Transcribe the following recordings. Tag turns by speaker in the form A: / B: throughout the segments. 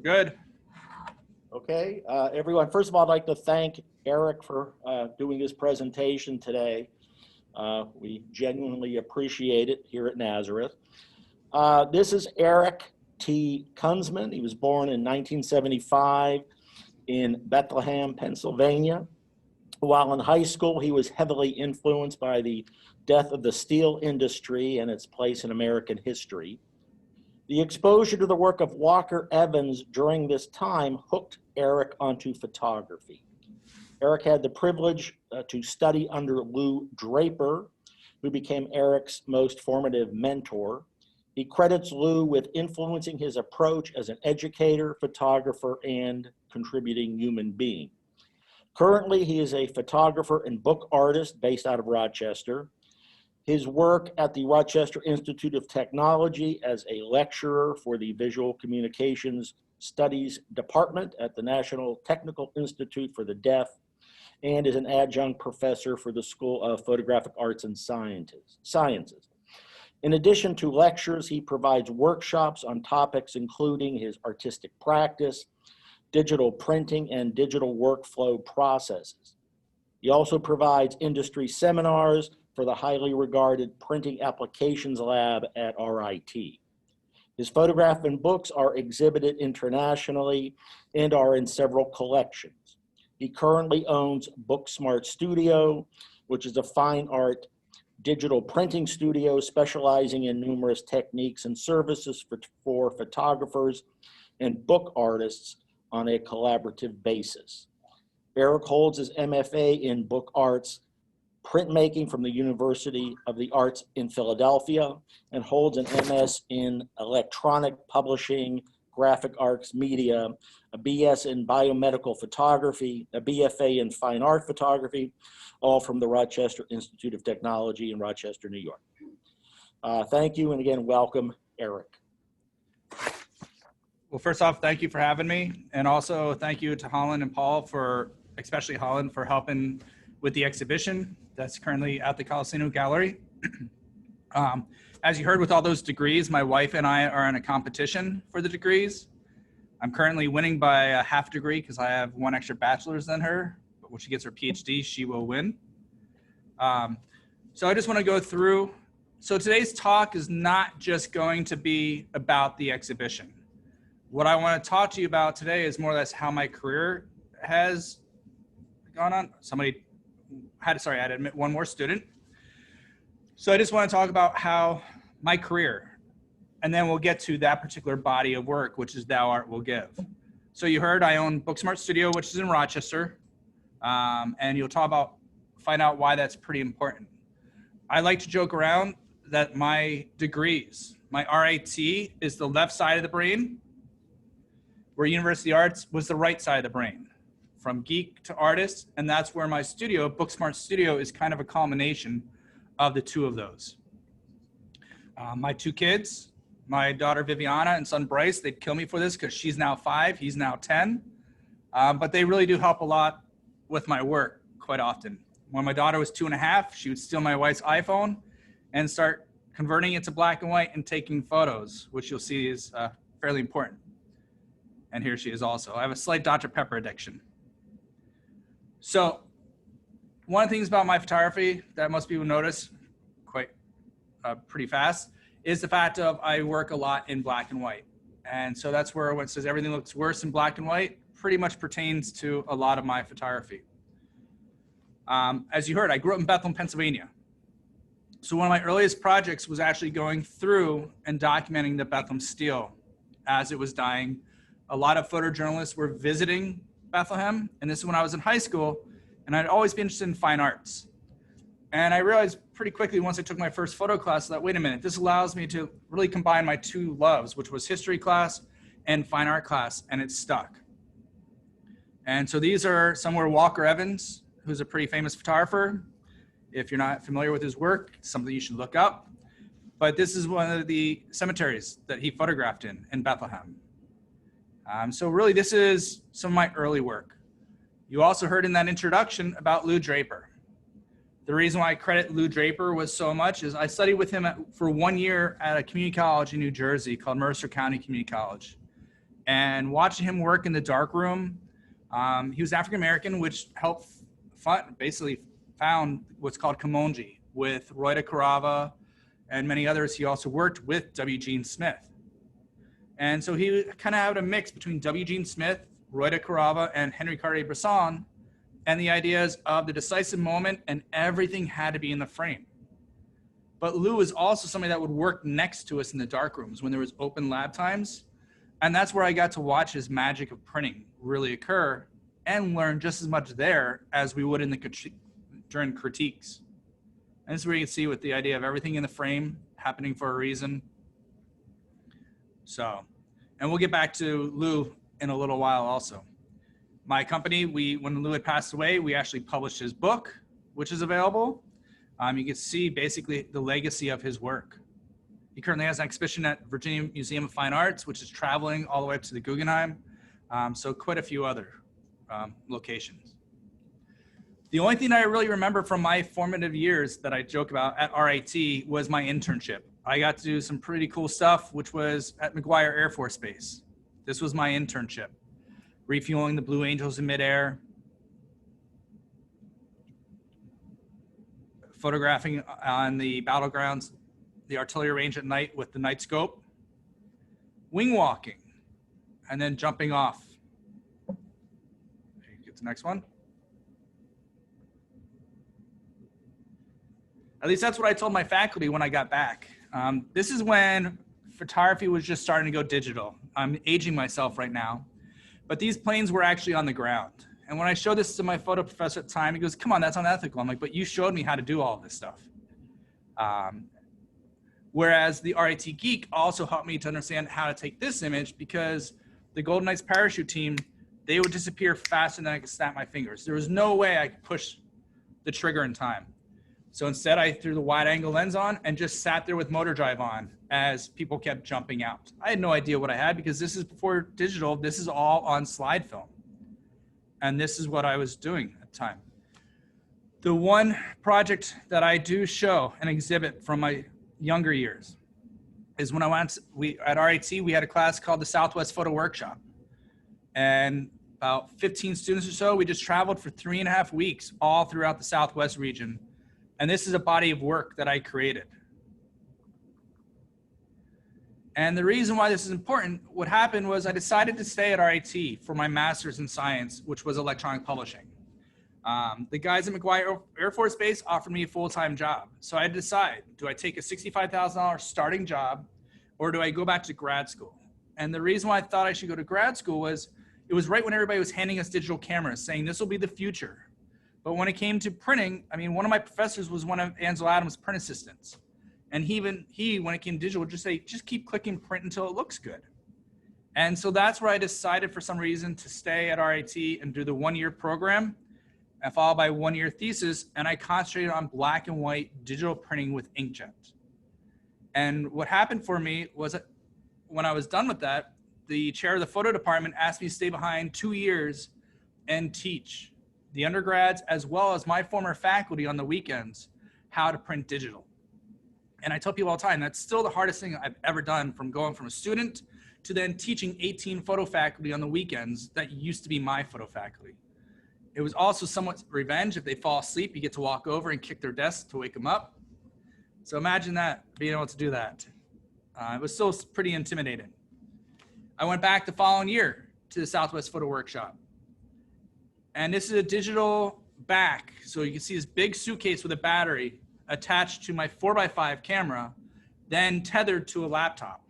A: Good.
B: Okay, everyone, first of all, I'd like to thank Eric for doing his presentation today. We genuinely appreciate it here at Nazareth. This is Eric T. Kunsman. He was born in 1975 in Bethlehem, Pennsylvania. While in high school, he was heavily influenced by the death of the steel industry and its place in American history. The exposure to the work of Walker Evans during this time hooked Eric onto photography. Eric had the privilege to study under Lou Draper, who became Eric's most formative mentor. He credits Lou with influencing his approach as an educator, photographer, and contributing human being. Currently, he is a photographer and book artist based out of Rochester. His work at the Rochester Institute of Technology as a lecturer for the Visual Communications Studies Department at the National Technical Institute for the Deaf, and is an adjunct professor for the School of Photographic Arts and Sciences. In addition to lectures, he provides workshops on topics including his artistic practice, digital printing, and digital workflow processes. He also provides industry seminars for the highly regarded Printing Applications Lab at RIT. His photographs and books are exhibited internationally and are in several collections. He currently owns Booksmart Studio, which is a fine art digital printing studio specializing in numerous techniques and services for photographers and book artists on a collaborative basis. Eric holds his MFA in book arts printmaking from the University of the Arts in Philadelphia and holds an MS in electronic publishing, graphic arts media, a BS in biomedical photography, a BFA in fine art photography, all from the Rochester Institute of Technology in Rochester, New York. Thank you, and again, welcome, Eric.
A: Well, first off, thank you for having me. And also thank you to Holland and Paul especially Holland, for helping with the exhibition that's currently at the Colacino Gallery. As you heard, with all those degrees, my wife and I are in a competition for the degrees. I'm currently winning by a half degree because I have one extra bachelor's than her, but when she gets her PhD, she will win. So I just want to go through. So today's talk is not just going to be about the exhibition. What I want to talk to you about today is more or less how my career has gone on. I had to admit one more student. So I just want to talk about how my career, and then we'll get to that particular body of work, which is Thou Art Will Give. So you heard I own Booksmart Studio, which is in Rochester, and you'll find out why that's pretty important. I like to joke around that my degrees, my RIT is the left side of the brain, where University of Arts was the right side of the brain, from geek to artist, and that's where my studio, Booksmart Studio, is kind of a culmination of the two of those. My two kids, my daughter Viviana and son Bryce, they'd kill me for this because she's now 5, he's now 10, but they really do help a lot with my work quite often. When my daughter was 2.5, she would steal my wife's iPhone and start converting it to black and white and taking photos, which you'll see is fairly important. And here she is also. I have a slight Dr. Pepper addiction. So one of the things about my photography that most people notice quite pretty fast is the fact of I work a lot in black and white. And so that's where when it says everything looks worse in black and white pretty much pertains to a lot of my photography. As you heard, I grew up in Bethlehem, Pennsylvania. So one of my earliest projects was actually going through and documenting the Bethlehem steel as it was dying. A lot of photojournalists were visiting Bethlehem, and this is when I was in high school, and I'd always been interested in fine arts. And I realized pretty quickly once I took my first photo class that, wait a minute, this allows me to really combine my two loves, which was history class and fine art class, and it stuck. And so these are somewhere Walker Evans, who's a pretty famous photographer. If you're not familiar with his work, it's something you should look up. But this is one of the cemeteries that he photographed in Bethlehem. So really this is some of my early work. You also heard in that introduction about Lou Draper. The reason why I credit Lou Draper was so much is I studied with him for 1 year at a community college in New Jersey called Mercer County Community College. And watching him work in the darkroom, he was African-American, which helped basically found what's called Kamonji with Roy de Carava and many others. He also worked with W. Gene Smith. And so he kind of had a mix between W. Gene Smith, Roy de Carava, and Henry Cartier-Bresson, and the ideas of the decisive moment, and everything had to be in the frame. But Lou is also somebody that would work next to us in the dark rooms when there was open lab times. And that's where I got to watch his magic of printing really occur and learn just as much there as we would in the during critiques. And this is where you can see with the idea of everything in the frame happening for a reason. So, and we'll get back to Lou in a little while also. My company, when Lou had passed away, we actually published his book, which is available. You can see basically the legacy of his work. He currently has an exhibition at Virginia Museum of Fine Arts, which is traveling all the way up to the Guggenheim. So quite a few other locations. The only thing I really remember from my formative years that I joke about at RIT was my internship. I got to do some pretty cool stuff, which was at McGuire Air Force Base. This was my internship, refueling the Blue Angels in midair, photographing on the battlegrounds, the artillery range at night with the night scope, wing walking, and then jumping off. Get to the next one. At least that's what I told my faculty when I got back. This is when photography was just starting to go digital. I'm aging myself right now, but these planes were actually on the ground. And when I showed this to my photo professor at the time, he goes, "Come on, that's unethical." I'm like, "But you showed me how to do all this stuff." Whereas the RIT Geek also helped me to understand how to take this image, because the Golden Knights parachute team, they would disappear faster than I could snap my fingers. There was no way I could push the trigger in time. So instead, I threw the wide angle lens on and just sat there with motor drive on as people kept jumping out. I had no idea what I had, because this is before digital. This is all on slide film. And this is what I was doing at the time. The one project that I do show and exhibit from my younger years is when I went, at RIT, we had a class called the Southwest Photo Workshop. And about 15 students or so, we just traveled for 3.5 weeks all throughout the Southwest region. And this is a body of work that I created. And the reason why this is important, what happened was I decided to stay at RIT for my master's in science, which was electronic publishing. The guys at McGuire Air Force Base offered me a full-time job. So I had to decide, do I take a $65,000 starting job, or do I go back to grad school? And the reason why I thought I should go to grad school was, it was right when everybody was handing us digital cameras, saying this will be the future. But when it came to printing, I mean, one of my professors was one of Ansel Adams' print assistants. And when it came to digital, would just say, just keep clicking print until it looks good. And so that's where I decided for some reason to stay at RIT and do the 1-year program, and followed by 1-year thesis. And I concentrated on black and white digital printing with inkjet. And what happened for me was that when I was done with that, the chair of the photo department asked me to stay behind 2 years and teach the undergrads, as well as my former faculty on the weekends, how to print digital. And I tell people all the time, that's still the hardest thing I've ever done, from going from a student to then teaching 18 photo faculty on the weekends that used to be my photo faculty. It was also somewhat revenge. If they fall asleep, you get to walk over and kick their desk to wake them up. So imagine that, being able to do that. It was still pretty intimidating. I went back the following year to the Southwest Photo Workshop. And this is a digital back. So you can see this big suitcase with a battery attached to my 4x5 camera, then tethered to a laptop.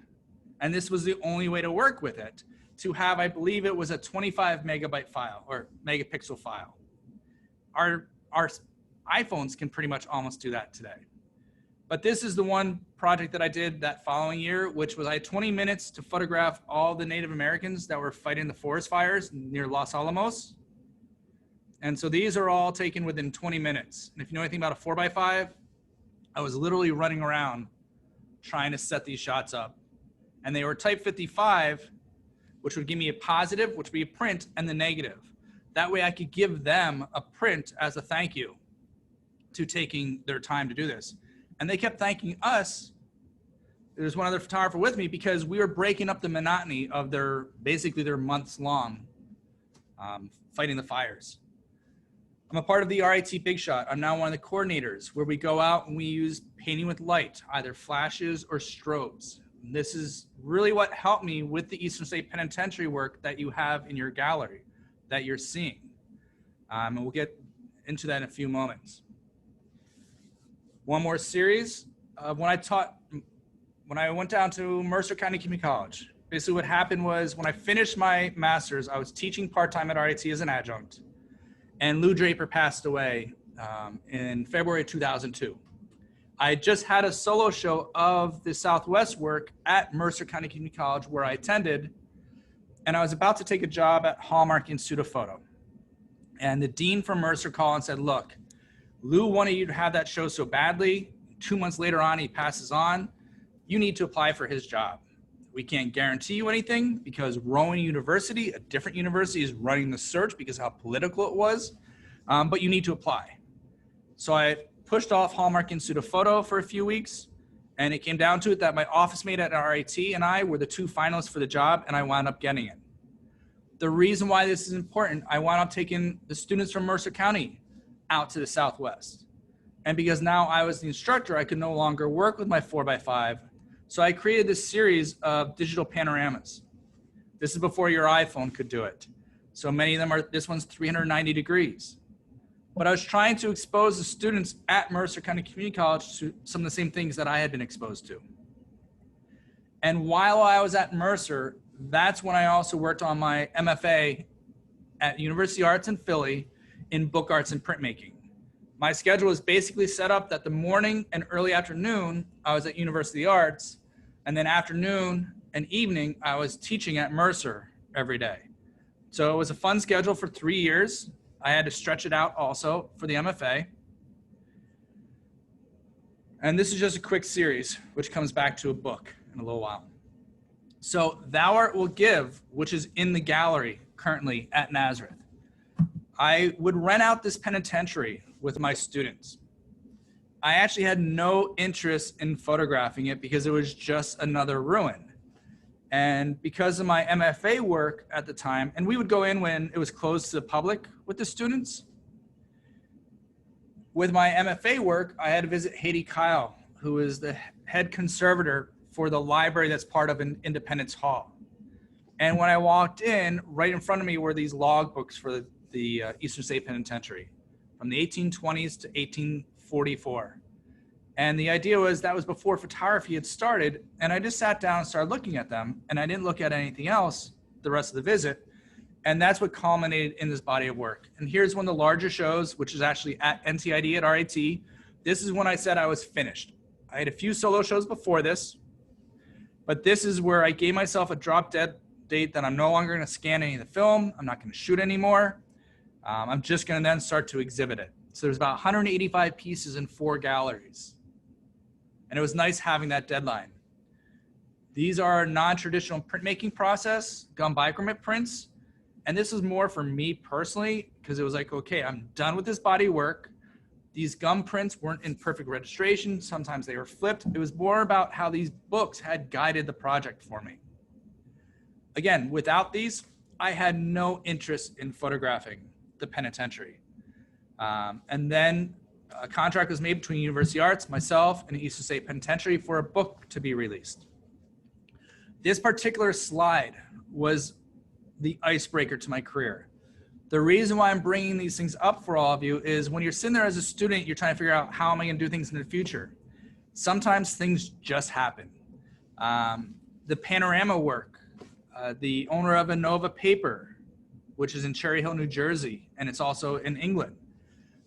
A: And this was the only way to work with it, to have, I believe it was a 25 megabyte file or megapixel file. Our iPhones can pretty much almost do that today. But this is the one project that I did that following year, which was I had 20 minutes to photograph all the Native Americans that were fighting the forest fires near Los Alamos. And so these are all taken within 20 minutes. And if you know anything about a 4x5, I was literally running around trying to set these shots up. And they were type 55, which would give me a positive, which would be a print, and the negative. That way I could give them a print as a thank you to taking their time to do this. And they kept thanking us. there's one other photographer with me because we were breaking up the monotony of basically their months long fighting the fires. I'm a part of the RIT Big Shot. I'm now one of the coordinators where we go out and we use painting with light, either flashes or strobes. And this is really what helped me with the Eastern State Penitentiary work that you have in your gallery that you're seeing. And we'll get into that in a few moments. One more series. When I went down to Mercer County Community College, basically what happened was when I finished my master's, I was teaching part-time at RIT as an adjunct. And Lou Draper passed away in February 2002. I had just had a solo show of the Southwest work at Mercer County Community College where I attended, and I was about to take a job at Hallmark Institute of Photo. And the dean from Mercer called and said, look, Lou wanted you to have that show so badly. 2 months later on, he passes on. You need to apply for his job. We can't guarantee you anything because Rowan University, a different university, is running the search because of how political it was, but you need to apply. So I pushed off Hallmark Institute of Photo for a few weeks, and it came down to it that my office mate at RIT and I were the 2 finalists for the job, and I wound up getting it. The reason why this is important, I wound up taking the students from Mercer County out to the Southwest. And because now I was the instructor, I could no longer work with my 4x5. So I created this series of digital panoramas. This is before your iPhone could do it. So many of them this one's 390 degrees. But I was trying to expose the students at Mercer County Community College to some of the same things that I had been exposed to. And while I was at Mercer, that's when I also worked on my MFA at University Arts in Philly in book arts and printmaking. My schedule was basically set up that the morning and early afternoon, I was at University Arts, and then afternoon and evening, I was teaching at Mercer every day. So it was a fun schedule for 3 years. I had to stretch it out also for the MFA. And this is just a quick series, which comes back to a book in a little while. So Thou Art Will Give, which is in the gallery currently at Nazareth. I would rent out this penitentiary with my students. I actually had no interest in photographing it because it was just another ruin. And because of my MFA work at the time, and we would go in when it was closed to the public with the students. With my MFA work, I had to visit Haiti Kyle, who is the head conservator for the library that's part of an Independence Hall. And when I walked in, right in front of me were these log books for the Eastern State Penitentiary from the 1820s to 1844. And the idea was that was before photography had started. And I just sat down and started looking at them. And I didn't look at anything else the rest of the visit. And that's what culminated in this body of work. And here's one of the larger shows, which is actually at NTID at RIT. This is when I said I was finished. I had a few solo shows before this, but this is where I gave myself a drop dead date that I'm no longer going to scan any of the film. I'm not going to shoot anymore. I'm just going to then start to exhibit it. So there's about 185 pieces in 4 galleries. And it was nice having that deadline. These are non-traditional printmaking process, gum bichromate prints. And this is more for me personally, because it was like, okay, I'm done with this body of work. These gum prints weren't in perfect registration. Sometimes they were flipped. It was more about how these books had guided the project for me. Again, without these, I had no interest in photographing the penitentiary. And then a contract was made between University Arts, myself, and Eastern State Penitentiary for a book to be released. This particular slide was the icebreaker to my career. The reason why I'm bringing these things up for all of you is when you're sitting there as a student, you're trying to figure out how am I going to do things in the future. Sometimes things just happen. The panorama work, the owner of Inova Paper, which is in Cherry Hill, New Jersey, and it's also in England.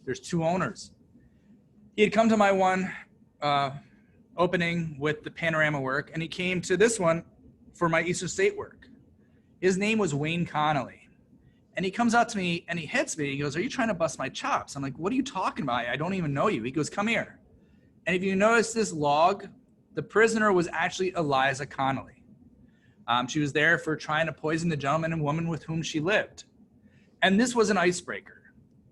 A: There's 2 owners. He had come to my one opening with the panorama work, and he came to this one for my Eastern State work. His name was Wayne Connolly. And he comes up to me and he hits me. He goes, "Are you trying to bust my chops?" I'm like, "What are you talking about? I don't even know you." He goes, "Come here." And if you notice this log, the prisoner was actually Eliza Connolly. She was there for trying to poison the gentleman and woman with whom she lived. And this was an icebreaker.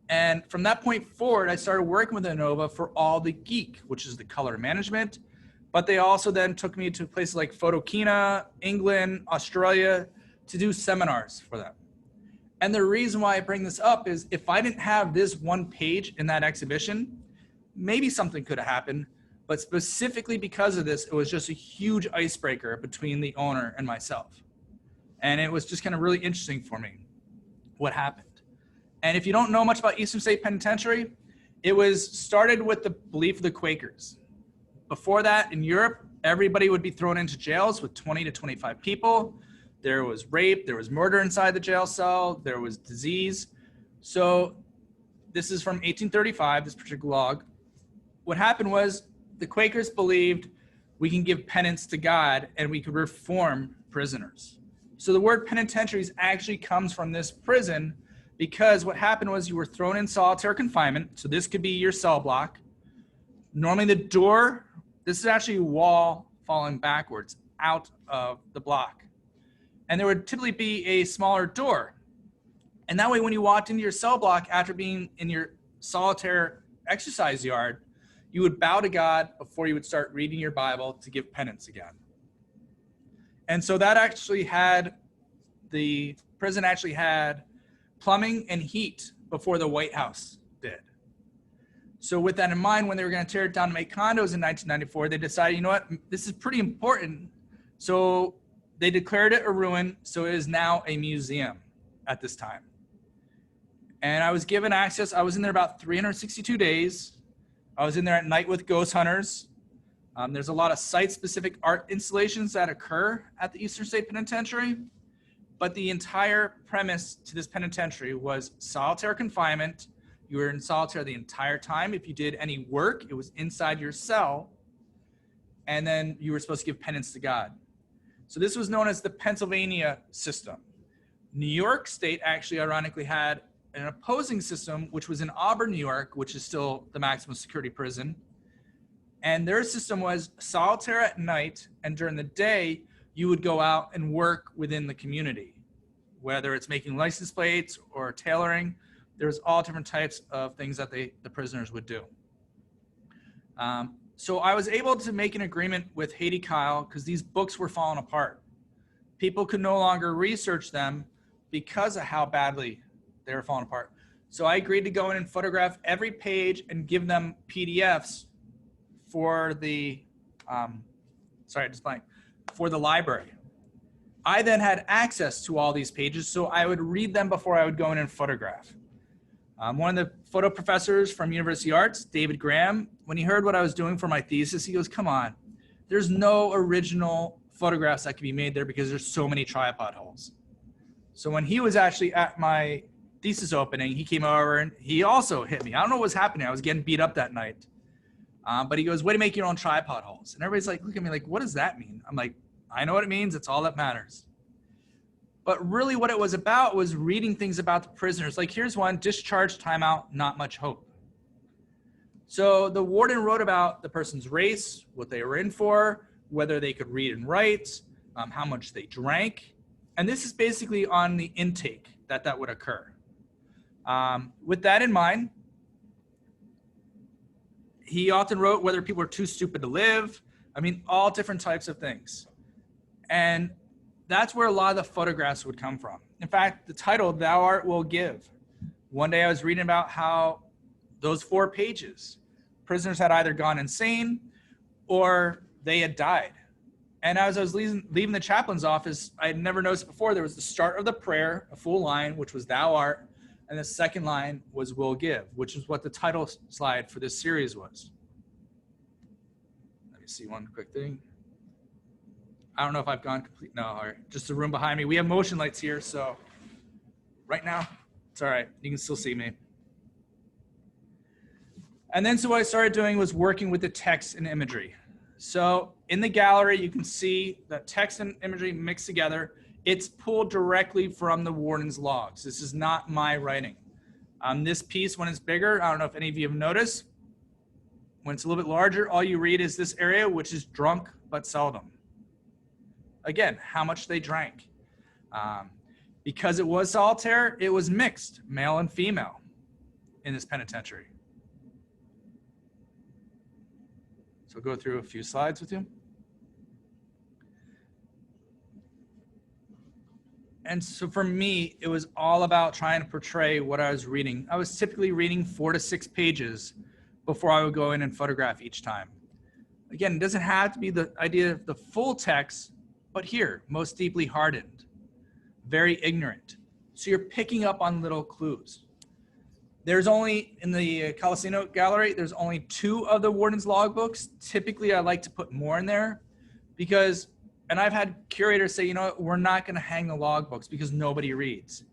A: And from that point forward, I started working with Inova for all the geek, which is the color management, But they also then took me to places like Colacino, England, Australia, to do seminars for them. And the reason why I bring this up is if I didn't have this one page in that exhibition, maybe something could have happened. But specifically because of this, it was just a huge icebreaker between the owner and myself. And it was just kind of really interesting for me what happened. And if you don't know much about Eastern State Penitentiary, it was started with the belief of the Quakers. Before that, in Europe, everybody would be thrown into jails with 20 to 25 people. There was rape, there was murder inside the jail cell, there was disease. So this is from 1835, this particular log. What happened was the Quakers believed we can give penance to God and we could reform prisoners. So the word penitentiaries actually comes from this prison because what happened was you were thrown in solitary confinement. So this could be your cell block. Normally the door, this is actually a wall falling backwards out of the block. And there would typically be a smaller door. And that way when you walked into your cell block after being in your solitary exercise yard, you would bow to God before you would start reading your Bible to give penance again. And so that actually had, the prison actually had plumbing and heat before the White House did. So with that in mind, when they were going to tear it down to make condos in 1994, they decided, you know what, this is pretty important. So they declared it a ruin. So it is now a museum at this time. And I was given access. I was in there about 362 days. I was in there at night with ghost hunters. There's a lot of site-specific art installations that occur at the Eastern State Penitentiary. But the entire premise to this penitentiary was solitary confinement. You were in solitary the entire time. If you did any work, it was inside your cell. And then you were supposed to give penance to God. So this was known as the Pennsylvania system. New York State actually ironically had an opposing system, which was in Auburn, New York, which is still the maximum security prison. And their system was solitary at night, and during the day, you would go out and work within the community, whether it's making license plates or tailoring. There's all different types of things that the prisoners would do. So I was able to make an agreement with Haiti Kyle because these books were falling apart. People could no longer research them because of how badly they were falling apart. So I agreed to go in and photograph every page and give them PDFs for the, for the library. I then had access to all these pages, so I would read them before I would go in and photograph. One of the photo professors from University Arts, David Graham, when he heard what I was doing for my thesis, he goes, come on, there's no original photographs that can be made there because there's so many tripod holes. So when he was actually at my thesis opening, he came over and he also hit me. I don't know what was happening. I was getting beat up that night. But he goes, way to make your own tripod holes. And everybody's like, look at me like, what does that mean? I'm like, I know what it means. It's all that matters. But really what it was about was reading things about the prisoners. Like here's one, discharge, timeout, not much hope. So the warden wrote about the person's race, what they were in for, whether they could read and write, how much they drank. And this is basically on the intake that would occur. With that in mind, he often wrote whether people were too stupid to live. I mean, all different types of things. And that's where a lot of the photographs would come from. In fact, the title, Thou Art Will Give. One day I was reading about how those 4 pages, prisoners had either gone insane or they had died. And as I was leaving the chaplain's office, I had never noticed before, there was the start of the prayer, a full line, which was Thou Art, and the second line was Will Give, which is what the title slide for this series was. Let me see one quick thing. I don't know if I've gone complete. No, all right. Just the room behind me. We have motion lights here, so right now, it's all right. You can still see me. And then so what I started doing was working with the text and imagery. So in the gallery, you can see that text and imagery mixed together. It's pulled directly from the warden's logs. This is not my writing. This piece, when it's bigger, I don't know if any of you have noticed, when it's a little bit larger, all you read is this area, which is drunk but seldom. Again, how much they drank. Because it was solitaire, it was mixed, male and female in this penitentiary. So I'll go through a few slides with you. And so for me, it was all about trying to portray what I was reading. I was typically reading 4 to 6 pages before I would go in and photograph each time. Again, it doesn't have to be the idea of the full text, but here, most deeply hardened, very ignorant. So you're picking up on little clues. There's only, in the Colacino gallery, there's only 2 of the warden's logbooks. Typically, I like to put more in there because, and I've had curators say, you know what, we're not gonna hang the logbooks because nobody reads.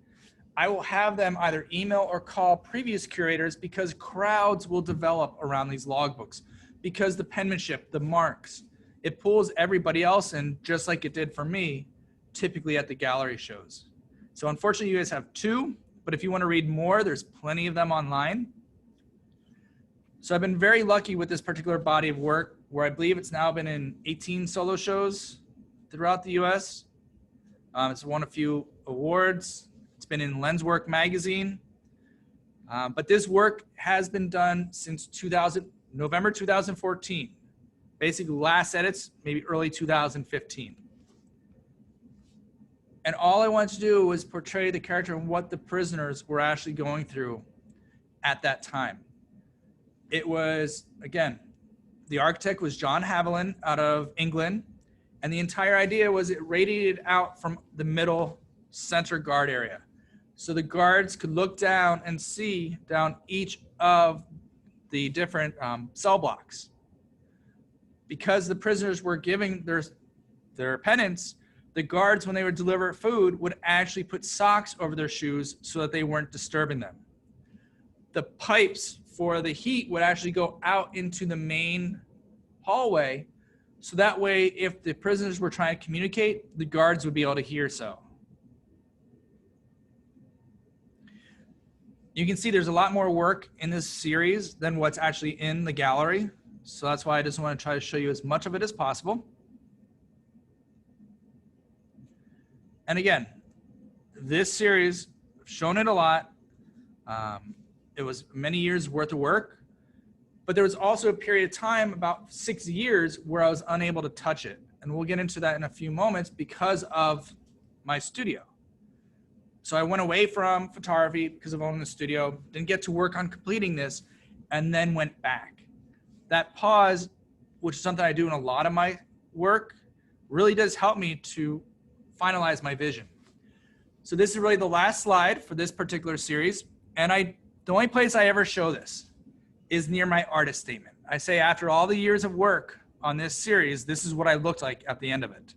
A: I will have them either email or call previous curators because crowds will develop around these logbooks because the penmanship, the marks, it pulls everybody else in just like it did for me, typically at the gallery shows. So unfortunately, you guys have 2, but if you want to read more, there's plenty of them online. So I've been very lucky with this particular body of work where I believe it's now been in 18 solo shows throughout the US. It's won a few awards. It's been in Lenswork magazine. But this work has been done since November 2014. Basically last edits, maybe early 2015. And all I wanted to do was portray the character and what the prisoners were actually going through at that time. It was, again, the architect was John Haviland out of England. And the entire idea was it radiated out from the middle center guard area. So the guards could look down and see down each of the different cell blocks. Because the prisoners were giving their penance, the guards, when they would deliver food, would actually put socks over their shoes so that they weren't disturbing them. The pipes for the heat would actually go out into the main hallway, so that way, if the prisoners were trying to communicate, the guards would be able to hear so. You can see there's a lot more work in this series than what's actually in the gallery. So that's why I just want to try to show you as much of it as possible. And again, this series, I've shown it a lot. It was many years worth of work, but there was also a period of time, about 6 years, where I was unable to touch it. And we'll get into that in a few moments because of my studio. So I went away from photography because of owning the studio, didn't get to work on completing this, and then went back. That pause, which is something I do in a lot of my work, really does help me to finalize my vision. So this is really the last slide for this particular series. And the only place I ever show this is near my artist statement. I say after all the years of work on this series, this is what I looked like at the end of it.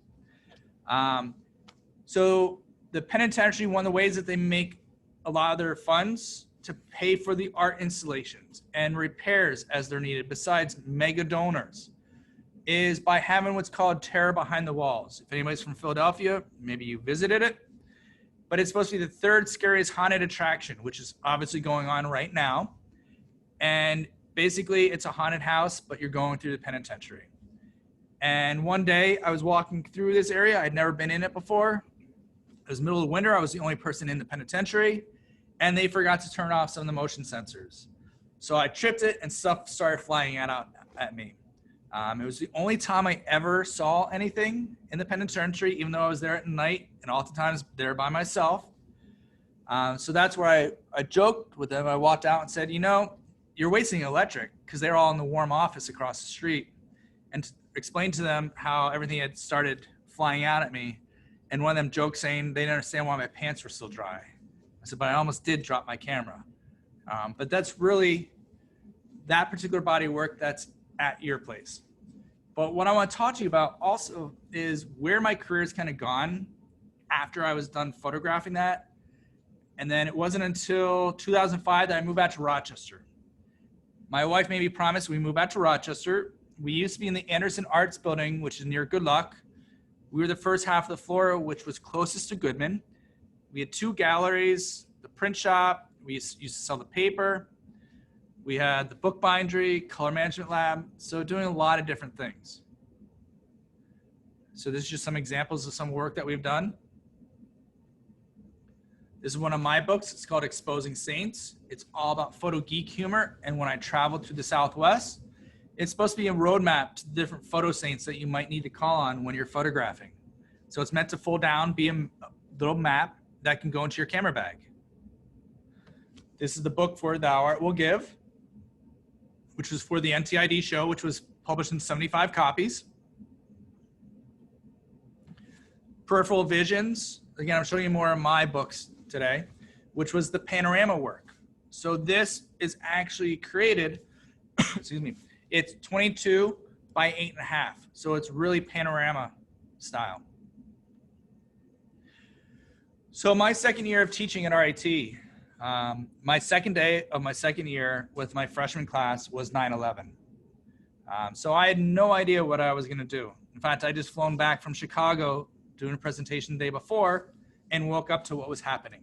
A: So the penitentiary, one of the ways that they make a lot of their funds to pay for the art installations and repairs as they're needed, besides mega donors, is by having what's called Terror Behind the Walls. If anybody's from Philadelphia, maybe you visited it, but it's supposed to be the 3rd scariest haunted attraction, which is obviously going on right now. And basically it's a haunted house, but you're going through the penitentiary. And one day I was walking through this area. I'd never been in it before. It was middle of winter. I was the only person in the penitentiary, and they forgot to turn off some of the motion sensors. So I tripped it and stuff started flying out at me. It was the only time I ever saw anything in the penitentiary, even though I was there at night and oftentimes there by myself. So that's where I joked with them. I walked out and said, you know, you're wasting electric, because they're all in the warm office across the street, and explained to them how everything had started flying out at me. And one of them joked saying they didn't understand why my pants were still dry. I said, but I almost did drop my camera. But that's really that particular body of work that's at your place. But what I want to talk to you about also is where my career has kind of gone after I was done photographing that. And then it wasn't until 2005 that I moved back to Rochester. My wife made me promise we move back to Rochester. We used to be in the Anderson Arts Building, which is near Good Luck. We were the first half of the floor, which was closest to Goodman. We had 2 galleries, the print shop. We used to sell the paper. We had the book bindery, color management lab. So doing a lot of different things. So this is just some examples of some work that we've done. This is one of my books. It's called Exposing Saints. It's all about photo geek humor and when I traveled through the Southwest. It's supposed to be a roadmap to different photo saints that you might need to call on when you're photographing. So it's meant to fold down, be a little map that can go into your camera bag. This is the book for Thou Art Will Give, which was for the NTID show, which was published in 75 copies. Peripheral Visions, again, I'm showing you more of my books today, which was the panorama work. So this is actually created, excuse me, it's 22 by 8.5. So it's really panorama style. So my second year of teaching at RIT, my second day of my second year with my freshman class was 9/11. So I had no idea what I was going to do. In fact, I just flown back from Chicago doing a presentation the day before and woke up to what was happening.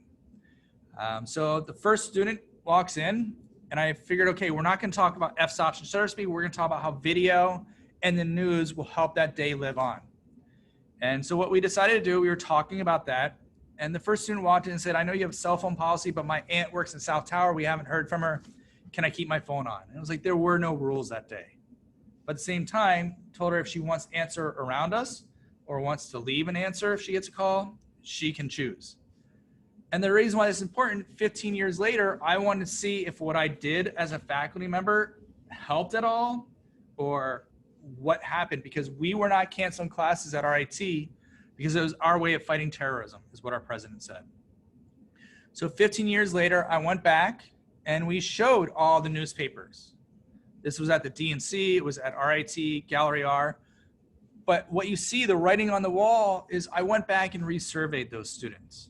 A: So the first student walks in and I figured, okay, we're not going to talk about f-stops and shutter speed. We're going to talk about how video and the news will help that day live on. And so what we decided to do, we were talking about that. And the first student walked in and said, I know you have a cell phone policy, but my aunt works in South Tower. We haven't heard from her. Can I keep my phone on? And it was like, there were no rules that day. But at the same time, told her if she wants to answer around us or wants to leave an answer if she gets a call, she can choose. And the reason why this is important, 15 years later, I wanted to see if what I did as a faculty member helped at all or what happened, because we were not canceling classes at RIT because it was our way of fighting terrorism, is what our president said. So 15 years later, I went back and we showed all the newspapers. This was at the DNC, it was at RIT, Gallery R. But what you see, the writing on the wall, is I went back and resurveyed those students.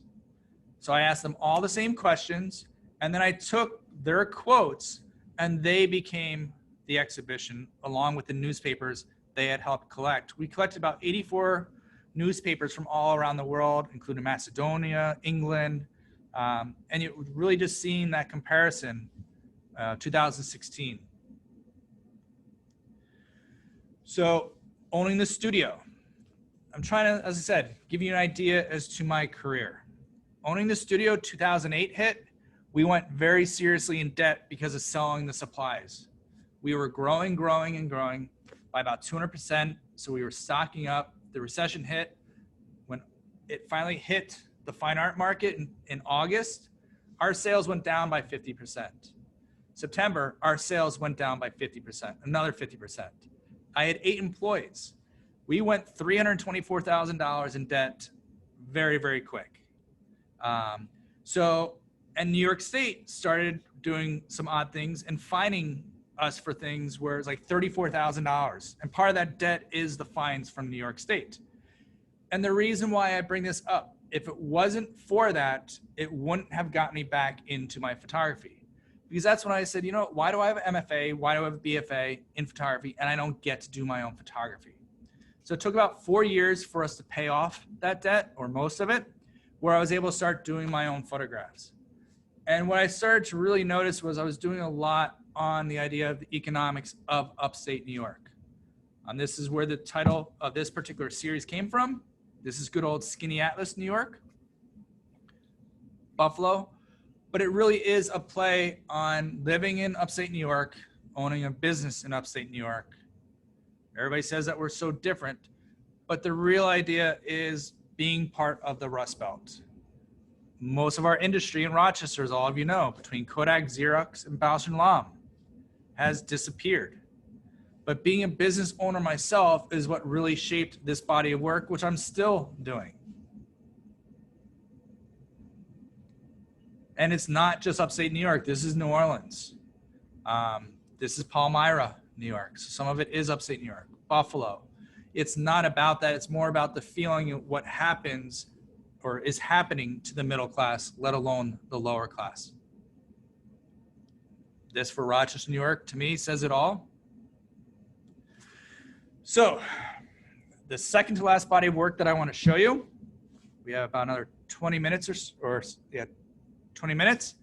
A: So I asked them all the same questions, and then I took their quotes and they became the exhibition along with the newspapers they had helped collect. We collected about 84 newspapers from all around the world, including Macedonia, England, and it was really just seeing that comparison, 2016. So owning the studio. I'm trying to, as I said, give you an idea as to my career. Owning the studio, 2008 hit, we went very seriously in debt because of selling the supplies. We were growing by about 200%. So we were stocking up. The recession hit. When it finally hit the fine art market in August, our sales went down by 50%. September, our sales went down by 50%, another 50%. I had 8 employees. We went $324,000 in debt very, very quick. And New York State started doing some odd things and fining us for things where it's like $34,000. And part of that debt is the fines from New York State. And the reason why I bring this up, if it wasn't for that, it wouldn't have gotten me back into my photography. Because that's when I said, you know, why do I have an MFA? Why do I have a BFA in photography? And I don't get to do my own photography. So it took about 4 years for us to pay off that debt, or most of it, where I was able to start doing my own photographs. And what I started to really notice was I was doing a lot on the idea of the economics of upstate New York. This is where the title of this particular series came from. This is good old Skinny Atlas, New York, Buffalo. But it really is a play on living in upstate New York, owning a business in upstate New York. Everybody says that we're so different, but the real idea is being part of the Rust Belt. Most of our industry in Rochester, as all of you know, between Kodak, Xerox, and Bausch & Lomb, has disappeared. But being a business owner myself is what really shaped this body of work, which I'm still doing. And it's not just upstate New York. This is New Orleans. This is Palmyra, New York. So some of it is upstate New York. Buffalo. It's not about that. It's more about the feeling of what happens or is happening to the middle class, let alone the lower class. This for Rochester, New York, to me, says it all. So the second to last body of work that I want to show you, we have about another 20 minutes or 20 minutes,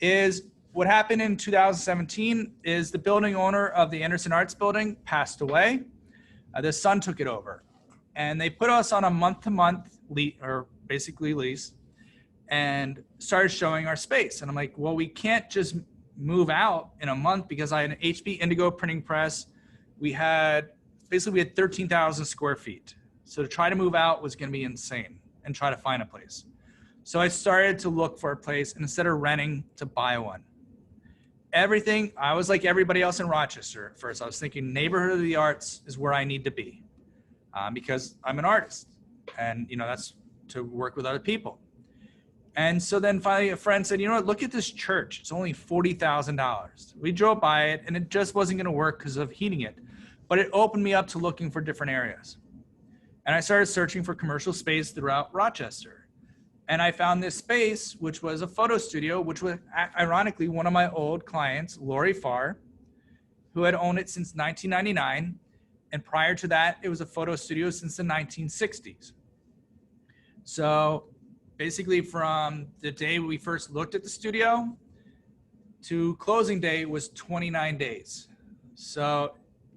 A: is what happened in 2017 is the building owner of the Anderson Arts Building passed away. The son took it over, and they put us on a month-to-month lease and started showing our space. And I'm like, well, we can't just move out in a month because I had an HB Indigo printing press, we had 13,000 square feet. So to try to move out was going to be insane and try to find a place. So I started to look for a place, and instead of renting, to buy one. I was like everybody else in Rochester at first. I was thinking neighborhood of the arts is where I need to be because I'm an artist, and that's to work with other people. And so then finally a friend said, look at this church. It's only $40,000. We drove by it, and it just wasn't going to work because of heating it. But it opened me up to looking for different areas. And I started searching for commercial space throughout Rochester. And I found this space, which was a photo studio, which was ironically one of my old clients, Lori Farr, who had owned it since 1999. And prior to that, it was a photo studio since the 1960s. So basically from the day we first looked at the studio to closing day was 29 days. So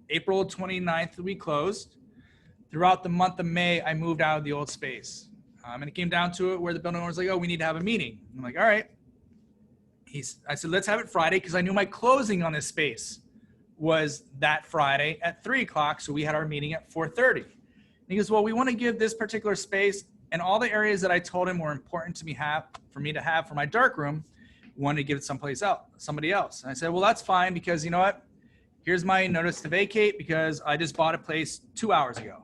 A: April 29th, we closed. Throughout the month of May, I moved out of the old space. And it came down to it where the building owner was like, oh, we need to have a meeting. I'm like, all right. I said, let's have it Friday, because I knew my closing on this space was that Friday at 3 o'clock. So we had our meeting at 4:30. And he goes, well, we want to give this particular space and all the areas that I told him were important to me for me to have for my darkroom, wanted to give it somebody else. And I said, well, that's fine, because you know what? Here's my notice to vacate because I just bought a place 2 hours ago.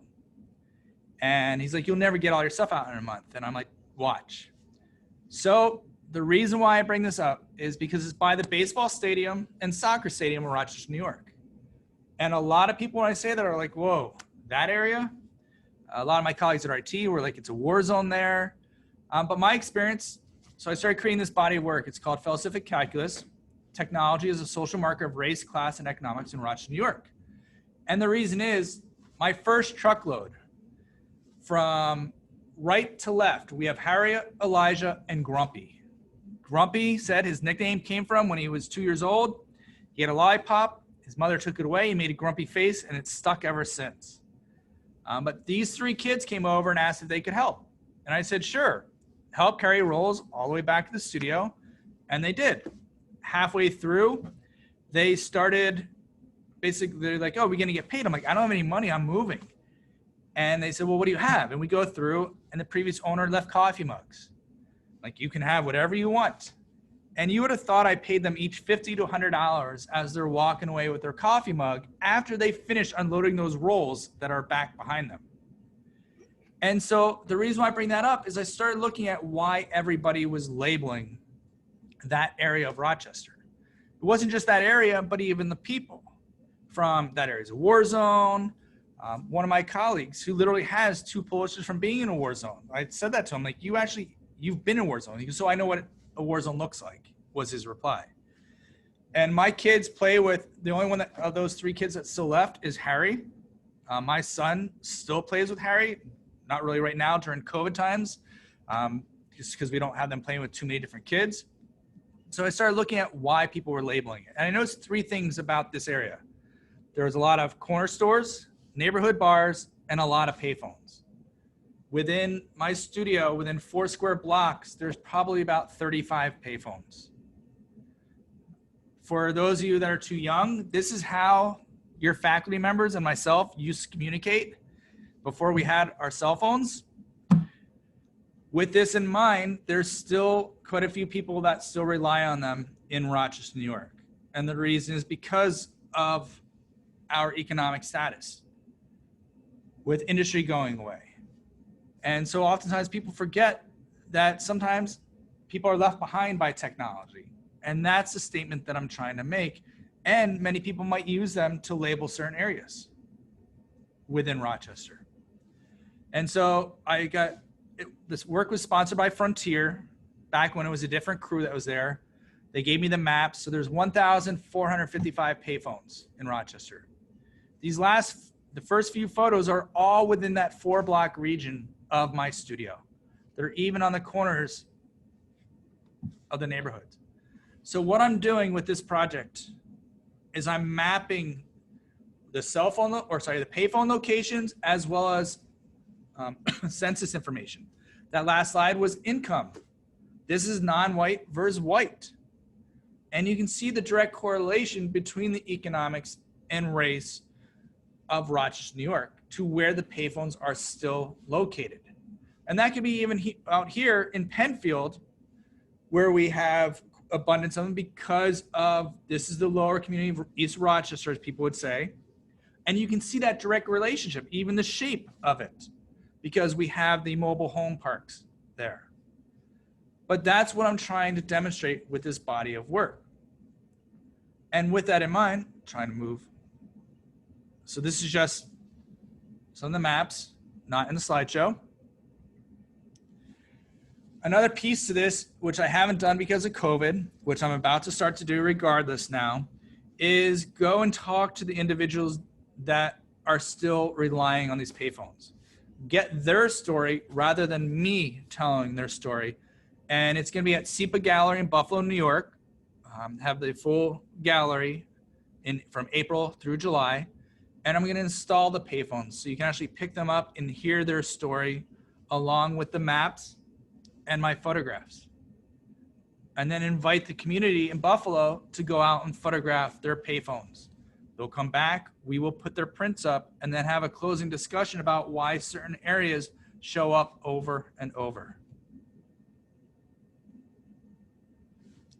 A: And he's like, you'll never get all your stuff out in a month. And I'm like, watch. So the reason why I bring this up is because it's by the baseball stadium and soccer stadium in Rochester, New York. And a lot of people, when I say that, are like, whoa, that area? A lot of my colleagues at RT were like, it's a war zone there. But my experience, so I started creating this body of work. It's called Philosophic Calculus. Technology is a social marker of race, class, and economics in Rochester, New York. And the reason is my first truckload, from right to left, we have Harriet, Elijah, and Grumpy. Grumpy said his nickname came from when he was 2 years old. He had a lollipop. His mother took it away. He made a grumpy face, and it's stuck ever since. But these 3 kids came over and asked if they could help. And I said, sure. Help carry rolls all the way back to the studio. And they did. Halfway through, they started, basically, they're like, oh, we're going to get paid. I'm like, I don't have any money. I'm moving. And they said, well, what do you have? And we go through, and the previous owner left coffee mugs. Like, you can have whatever you want. And you would have thought I paid them each $50 to $100 as they're walking away with their coffee mug after they finish unloading those rolls that are back behind them. And so the reason why I bring that up is I started looking at why everybody was labeling that area of Rochester. It wasn't just that area, but even the people from that area. It's a war zone. One of my colleagues who literally has 2 posters from being in a war zone. I said that to him, like, you've been in a war zone. He goes, so I know what a war zone looks like, was his reply. And my kids play with, the only one of those 3 kids that's still left is Harry. My son still plays with Harry, not really right now during COVID times, just because we don't have them playing with too many different kids. So I started looking at why people were labeling it. And I noticed 3 things about this area. There was a lot of corner stores, neighborhood bars, and a lot of payphones. Within my studio, within 4 square blocks, there's probably about 35 payphones. For those of you that are too young, this is how your faculty members and myself used to communicate before we had our cell phones. With this in mind, there's still quite a few people that still rely on them in Rochester, New York. And the reason is because of our economic status, with industry going away. And so oftentimes people forget that sometimes people are left behind by technology. And that's the statement that I'm trying to make. And many people might use them to label certain areas within Rochester. And so this work was sponsored by Frontier back when it was a different crew that was there. They gave me the maps. So there's 1,455 payphones in Rochester. The first few photos are all within that 4-block region of my studio. They're even on the corners of the neighborhoods. So what I'm doing with this project is I'm mapping the payphone locations as well as census information. That last slide was income. This is non-white versus white. And you can see the direct correlation between the economics and race of Rochester, New York, to where the payphones are still located. And that could be even out here in Penfield, where we have abundance of them because of, this is the lower community of East Rochester, as people would say. And you can see that direct relationship, even the shape of it, because we have the mobile home parks there. But that's what I'm trying to demonstrate with this body of work. And with that in mind, I'm trying to move. So this is just some of the maps, not in the slideshow. Another piece to this, which I haven't done because of COVID, which I'm about to start to do regardless now, is go and talk to the individuals that are still relying on these payphones. Get their story rather than me telling their story. And it's going to be at SEPA Gallery in Buffalo, New York. Have the full gallery from April through July. And I'm going to install the payphones so you can actually pick them up and hear their story along with the maps and my photographs. And then invite the community in Buffalo to go out and photograph their payphones. They'll come back, we will put their prints up, and then have a closing discussion about why certain areas show up over and over.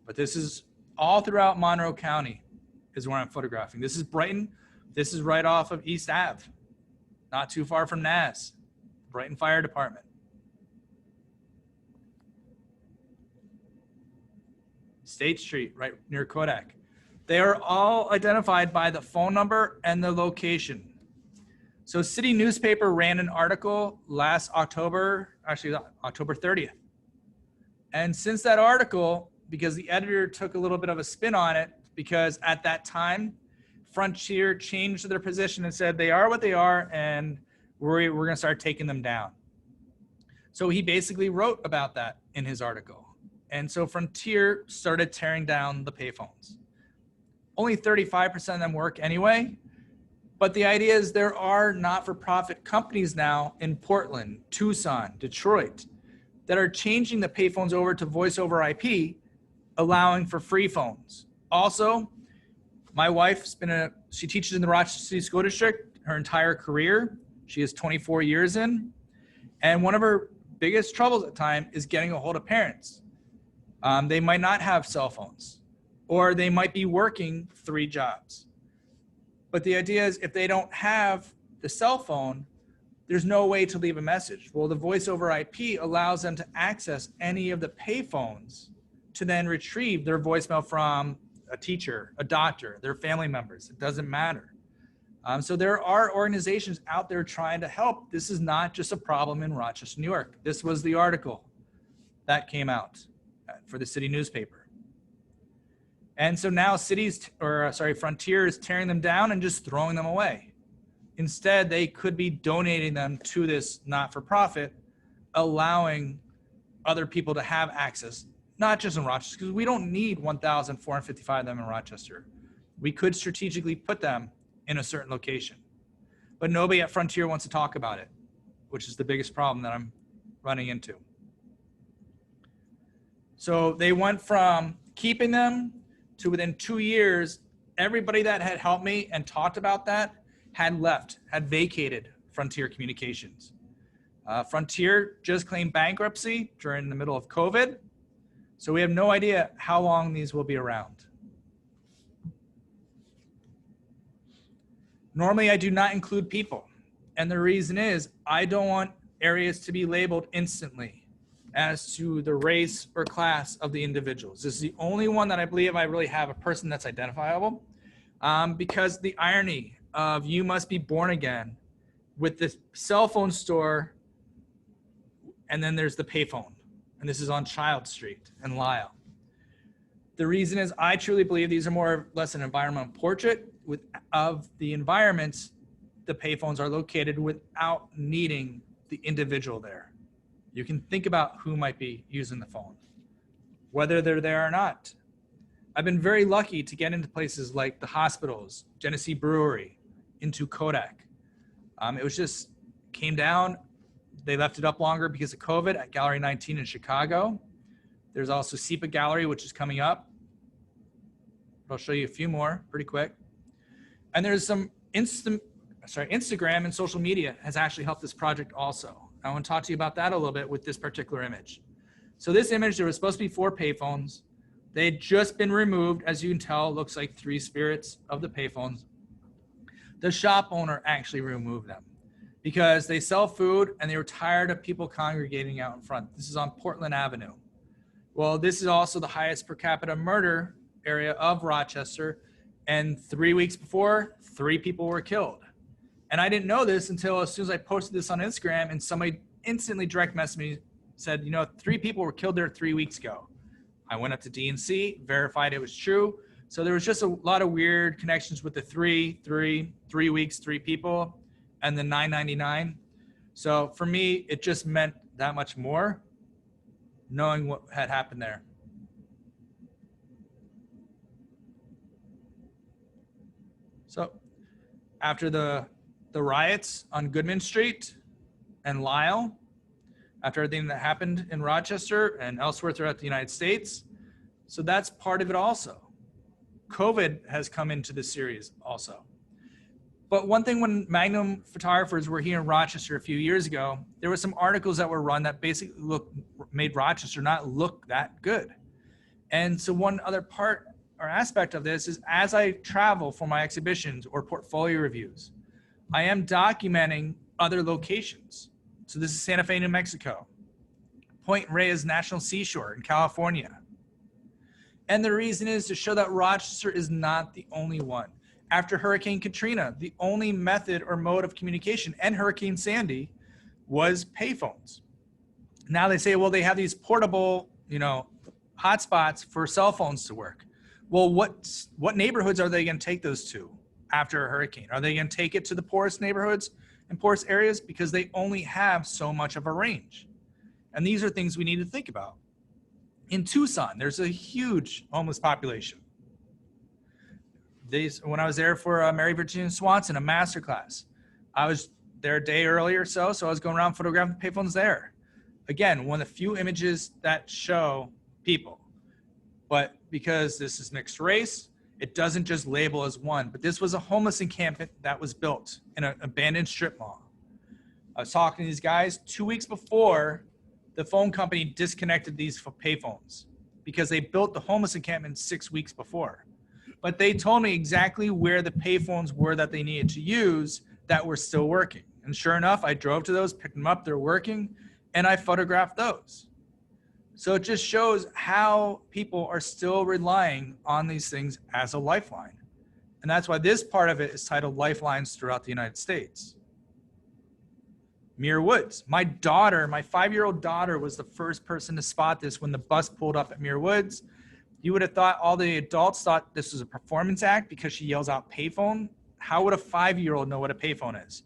A: But this is all throughout Monroe County is where I'm photographing. This is Brighton. This is right off of East Ave, not too far from NAS, Brighton Fire Department. State Street, right near Kodak. They are all identified by the phone number and the location. So City Newspaper ran an article last October, actually October 30th. And since that article, because the editor took a little bit of a spin on it, because at that time, Frontier changed their position and said they are what they are, and we're going to start taking them down. So he basically wrote about that in his article. And so Frontier started tearing down the payphones. Only 35% of them work anyway. But the idea is there are not-for-profit companies now in Portland, Tucson, Detroit, that are changing the payphones over to voice over IP, allowing for free phones. Also, my wife's she teaches in the Rochester City School District her entire career. She is 24 years in. And one of her biggest troubles at the time is getting a hold of parents. They might not have cell phones, or they might be working 3 jobs. But the idea is if they don't have the cell phone, there's no way to leave a message. Well, the voice over IP allows them to access any of the payphones to then retrieve their voicemail from a teacher, a doctor, their family members. It doesn't matter. So there are organizations out there trying to help. This is not just a problem in Rochester, New York. This was the article that came out for the city newspaper. And so now Frontier is tearing them down and just throwing them away. Instead, they could be donating them to this not-for-profit, allowing other people to have access, not just in Rochester, because we don't need 1,455 of them in Rochester. We could strategically put them in a certain location. But nobody at Frontier wants to talk about it, which is the biggest problem that I'm running into. So they went from keeping them to within 2 years, everybody that had helped me and talked about that had left, had vacated Frontier Communications. Frontier just claimed bankruptcy during the middle of COVID. So we have no idea how long these will be around. Normally, I do not include people. And the reason is I don't want areas to be labeled instantly as to the race or class of the individuals. This is the only one that I believe I really have a person that's identifiable, because the irony of you must be born again with the cell phone store, and then there's the payphone, and this is on Child Street in Lisle. The reason is I truly believe these are more or less an environmental portrait of the environments the payphones are located without needing the individual there. You can think about who might be using the phone, whether they're there or not. I've been very lucky to get into places like the hospitals, Genesee Brewery, into Kodak. It was just came down. They left it up longer because of COVID at Gallery 19 in Chicago. There's also SEPA Gallery, which is coming up. I'll show you a few more pretty quick. And there's some Instagram and social media has actually helped this project also. I want to talk to you about that a little bit with this particular image. So this image, there was supposed to be 4 payphones. They had just been removed. As you can tell, it looks like 3 spirits of the payphones. The shop owner actually removed them because they sell food and they were tired of people congregating out in front. This is on Portland Avenue. Well, this is also the highest per capita murder area of Rochester. And 3 weeks before, 3 people were killed. And I didn't know this until as soon as I posted this on Instagram and somebody instantly direct messaged me, said, 3 people were killed there 3 weeks ago. I went up to DNC, verified it was true. So there was just a lot of weird connections with the 3 weeks, 3 people, and the 999. So for me, it just meant that much more knowing what had happened there. So after the riots on Goodman Street and Lyle, after everything that happened in Rochester and elsewhere throughout the United States, so that's part of it also. COVID has come into the series also. But one thing, when Magnum photographers were here in Rochester a few years ago, there were some articles that were run that basically made Rochester not look that good. And so one other part or aspect of this is, as I travel for my exhibitions or portfolio reviews, I am documenting other locations. So this is Santa Fe, New Mexico, Point Reyes National Seashore in California. And the reason is to show that Rochester is not the only one. After Hurricane Katrina, the only method or mode of communication, and Hurricane Sandy, was payphones. Now they say, well, they have these portable, hotspots for cell phones to work. Well, what neighborhoods are they going to take those to after a hurricane? Are they going to take it to the poorest neighborhoods and poorest areas? Because they only have so much of a range. And these are things we need to think about. In Tucson, there's a huge homeless population. When I was there for Mary Virginia Swanson, a masterclass, I was there a day earlier so I was going around photographing payphones there. Again, one of the few images that show people. But because this is mixed race, it doesn't just label as one. But this was a homeless encampment that was built in an abandoned strip mall. I was talking to these guys 2 weeks before the phone company disconnected these payphones because they built the homeless encampment 6 weeks before. But they told me exactly where the payphones were that they needed to use that were still working. And sure enough, I drove to those, picked them up, they're working, and I photographed those. So it just shows how people are still relying on these things as a lifeline. And that's why this part of it is titled Lifelines Throughout the United States. Muir Woods. My daughter, my 5-year-old daughter, was the first person to spot this when the bus pulled up at Muir Woods. You would have thought all the adults thought this was a performance act because she yells out payphone. How would a 5-year-old know what a payphone is?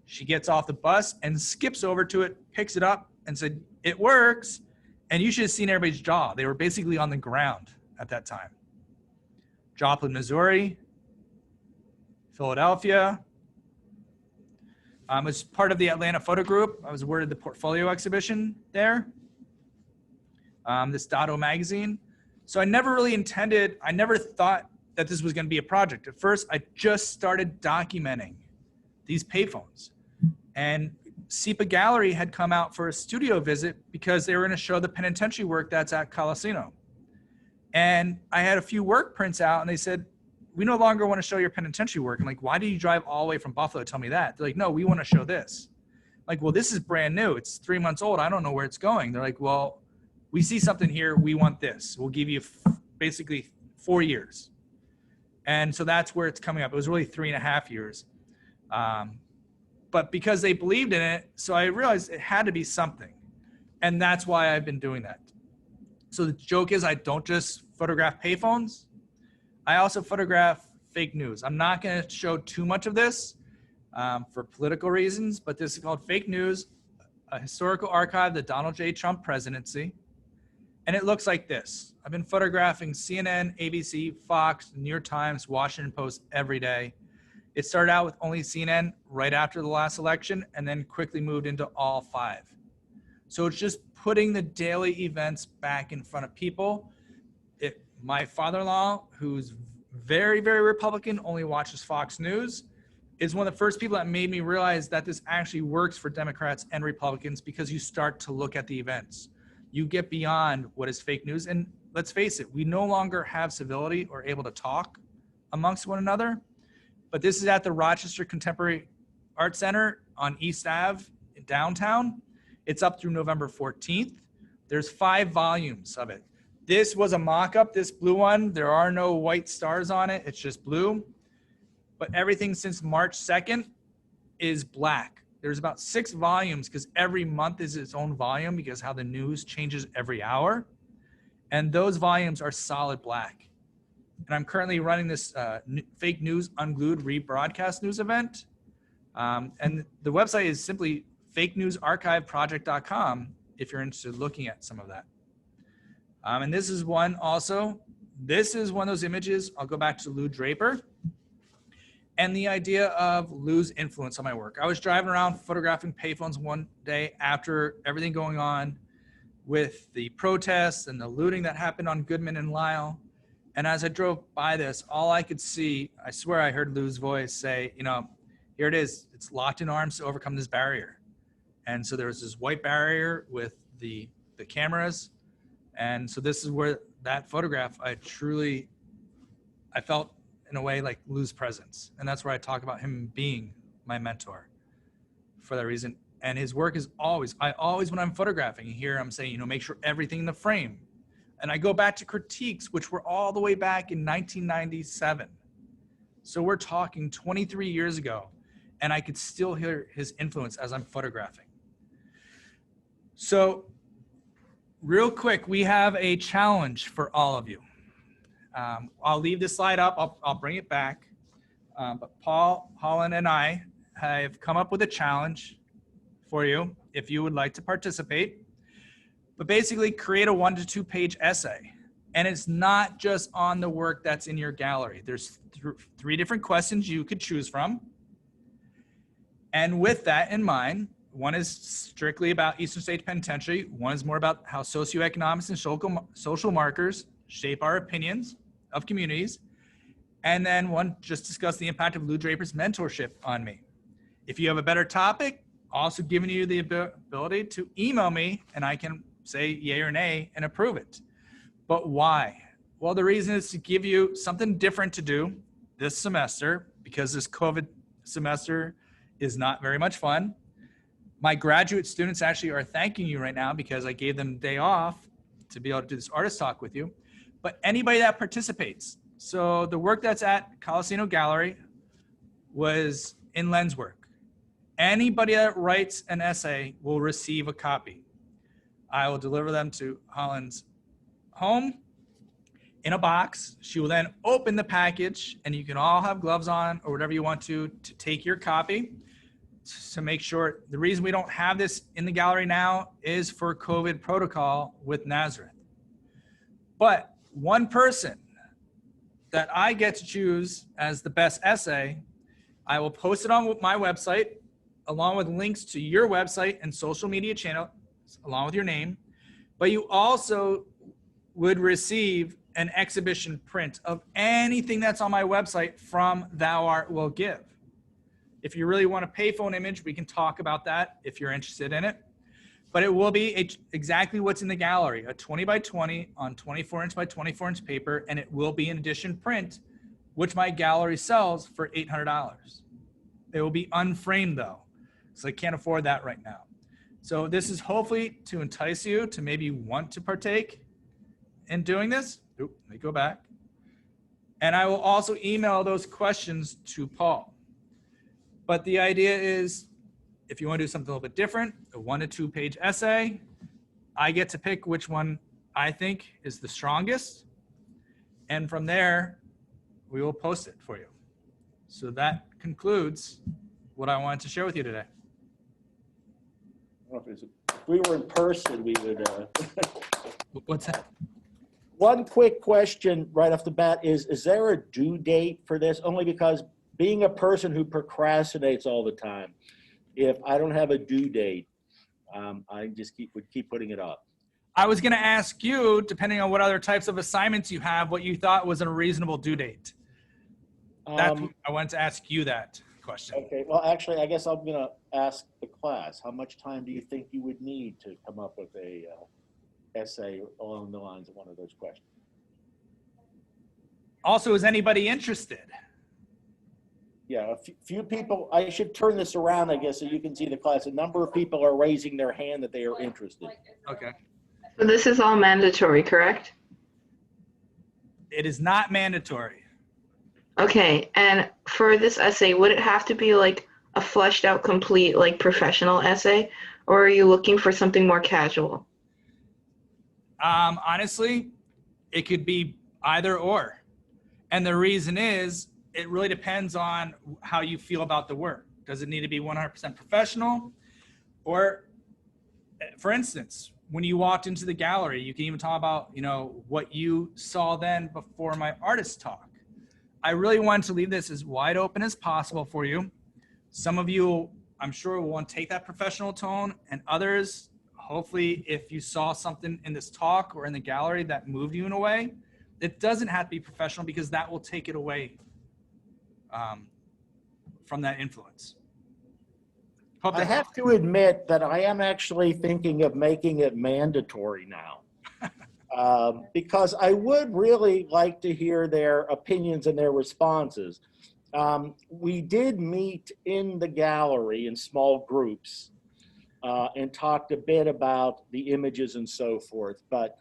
A: She gets off the bus and skips over to it, picks it up, and said, "It works." And you should have seen everybody's jaw. They were basically on the ground at that time. Joplin, Missouri, Philadelphia. As part of the Atlanta Photo Group, I was awarded the portfolio exhibition there. This Dotto magazine. So I never really I never thought that this was going to be a project. At first, I just started documenting these payphones. And SEPA Gallery had come out for a studio visit because they were going to show the penitentiary work that's at Colacino. And I had a few work prints out, and they said, "We no longer want to show your penitentiary work." I'm like, "Why did you drive all the way from Buffalo to tell me that?" They're like, "No, we want to show this." I'm like, "Well, this is brand new. It's 3 months old. I don't know where it's going." They're like, "Well, we see something here. We want this. We'll give you basically 4 years." And so that's where it's coming up. It was really 3.5 years. But because they believed in it, so I realized it had to be something. And that's why I've been doing that. So the joke is, I don't just photograph payphones. I also photograph fake news. I'm not going to show too much of this for political reasons, but this is called Fake News, a historical archive of the Donald J. Trump presidency. And it looks like this. I've been photographing CNN, ABC, Fox, New York Times, Washington Post every day. It started out with only CNN right after the last election and then quickly moved into all 5. So it's just putting the daily events back in front of people. My father-in-law, who's very, very Republican, only watches Fox News. is one of the first people that made me realize that this actually works for Democrats and Republicans, because you start to look at the events. You get beyond what is fake news. And let's face it, we no longer have civility or able to talk amongst one another. But this is at the Rochester Contemporary Art Center on East Ave in downtown. It's up through November 14th. There's 5 volumes of it. This was a mock-up, this blue one. There are no white stars on it. It's just blue. But everything since March 2nd is black. There's about 6 volumes, because every month is its own volume, because how the news changes every hour. And those volumes are solid black. And I'm currently running this fake news unglued rebroadcast news event. And the website is simply fakenewsarchiveproject.com if you're interested in looking at some of that. And this is one also. This is one of those images. I'll go back to Lou Draper. And the idea of Lou's influence on my work. I was driving around photographing payphones one day after everything going on with the protests and the looting that happened on Goodman and Lyle. And as I drove by this, all I could see, I swear I heard Lou's voice say, you know, here it is. It's locked in arms to overcome this barrier. And so there was this white barrier with the cameras. And so this is where that photograph, I felt in a way like Lou's presence. And that's where I talk about him being my mentor for that reason. And his work is always, when I'm photographing here, I'm saying, you know, make sure everything in the frame. And I go back to critiques, which were all the way back in 1997. So we're talking 23 years ago, and I could still hear his influence as I'm photographing. So real quick, we have a challenge for all of you. I'll leave this slide up. I'll bring it back. But Paul, Holland, and I have come up with a challenge for you if you would like to participate. But basically, create a 1 to 2 page essay. And it's not just on the work that's in your gallery. There's 3 different questions you could choose from. And with that in mind, one is strictly about Eastern State Penitentiary. One is more about how socioeconomics and social markers shape our opinions of communities. And then one just discuss the impact of Lou Draper's mentorship on me. If you have a better topic, also giving you the ability to email me, and I can say yay or nay and approve it. But why? Well, the reason is to give you something different to do this semester, because this COVID semester is not very much fun. My graduate students actually are thanking you right now because I gave them a day off to be able to do this artist talk with you. But anybody that participates, so the work that's at Colacino Gallery was in lens work. Anybody that writes an essay will receive a copy. I will deliver them to Holland's home in a box. She will then open the package, and you can all have gloves on or whatever you want to take your copy to make sure. The reason we don't have this in the gallery now is for COVID protocol with Nazareth. But one person that I get to choose as the best essay, I will post it on my website along with links to your website and social media channel along with your name. But you also would receive an exhibition print of anything that's on my website from Thou Art Will Give. If you really want a payphone image, we can talk about that if you're interested in it. But it will be exactly what's in the gallery, a 20 by 20 on 24 inch by 24 inch paper, and it will be an edition print, which my gallery sells for $800. It will be unframed though, so I can't afford that right now. So this is hopefully to entice you to maybe want to partake in doing this. Oop, let me go back. And I will also email those questions to Paul. But the idea is, if you want to do something a little bit different, a 1 to 2 page essay, I get to pick which one I think is the strongest. And from there, we will post it for you. So that concludes what I wanted to share with you today.
B: If we were in person, we would.
A: What's that?
B: One quick question right off the bat is there a due date for this? Only because being a person who procrastinates all the time, if I don't have a due date, I just would keep putting it up.
A: I was going to ask you, depending on what other types of assignments you have, what you thought was a reasonable due date. I wanted to ask you that. question.
B: Okay, well, actually, I guess I'm gonna ask the class, how much time do you think you would need to come up with a essay along the lines of one of those questions?
A: Also, is anybody interested?
B: Yeah, a few people, I should turn this around, I guess, so you can see the class. A number of people are raising their hand that they are interested.
A: Okay.
C: So this is all mandatory, correct?
A: It is not mandatory.
C: Okay, and for this essay, would it have to be like a fleshed out, complete, like professional essay, or are you looking for something more casual?
A: Honestly, it could be either or. And the reason is, it really depends on how you feel about the work. Does it need to be 100% professional? Or, for instance, when you walked into the gallery, you can even talk about, you know, what you saw then before my artist talk. I really wanted to leave this as wide open as possible for you. Some of you, I'm sure, will want to take that professional tone, and others, hopefully, if you saw something in this talk or in the gallery that moved you in a way, it doesn't have to be professional, because that will take it away from that influence. Hope
B: I
A: that
B: have to admit that I am actually thinking of making it mandatory now. Because I would really like to hear their opinions and their responses. We did meet in the gallery in small groups and talked a bit about the images and so forth, but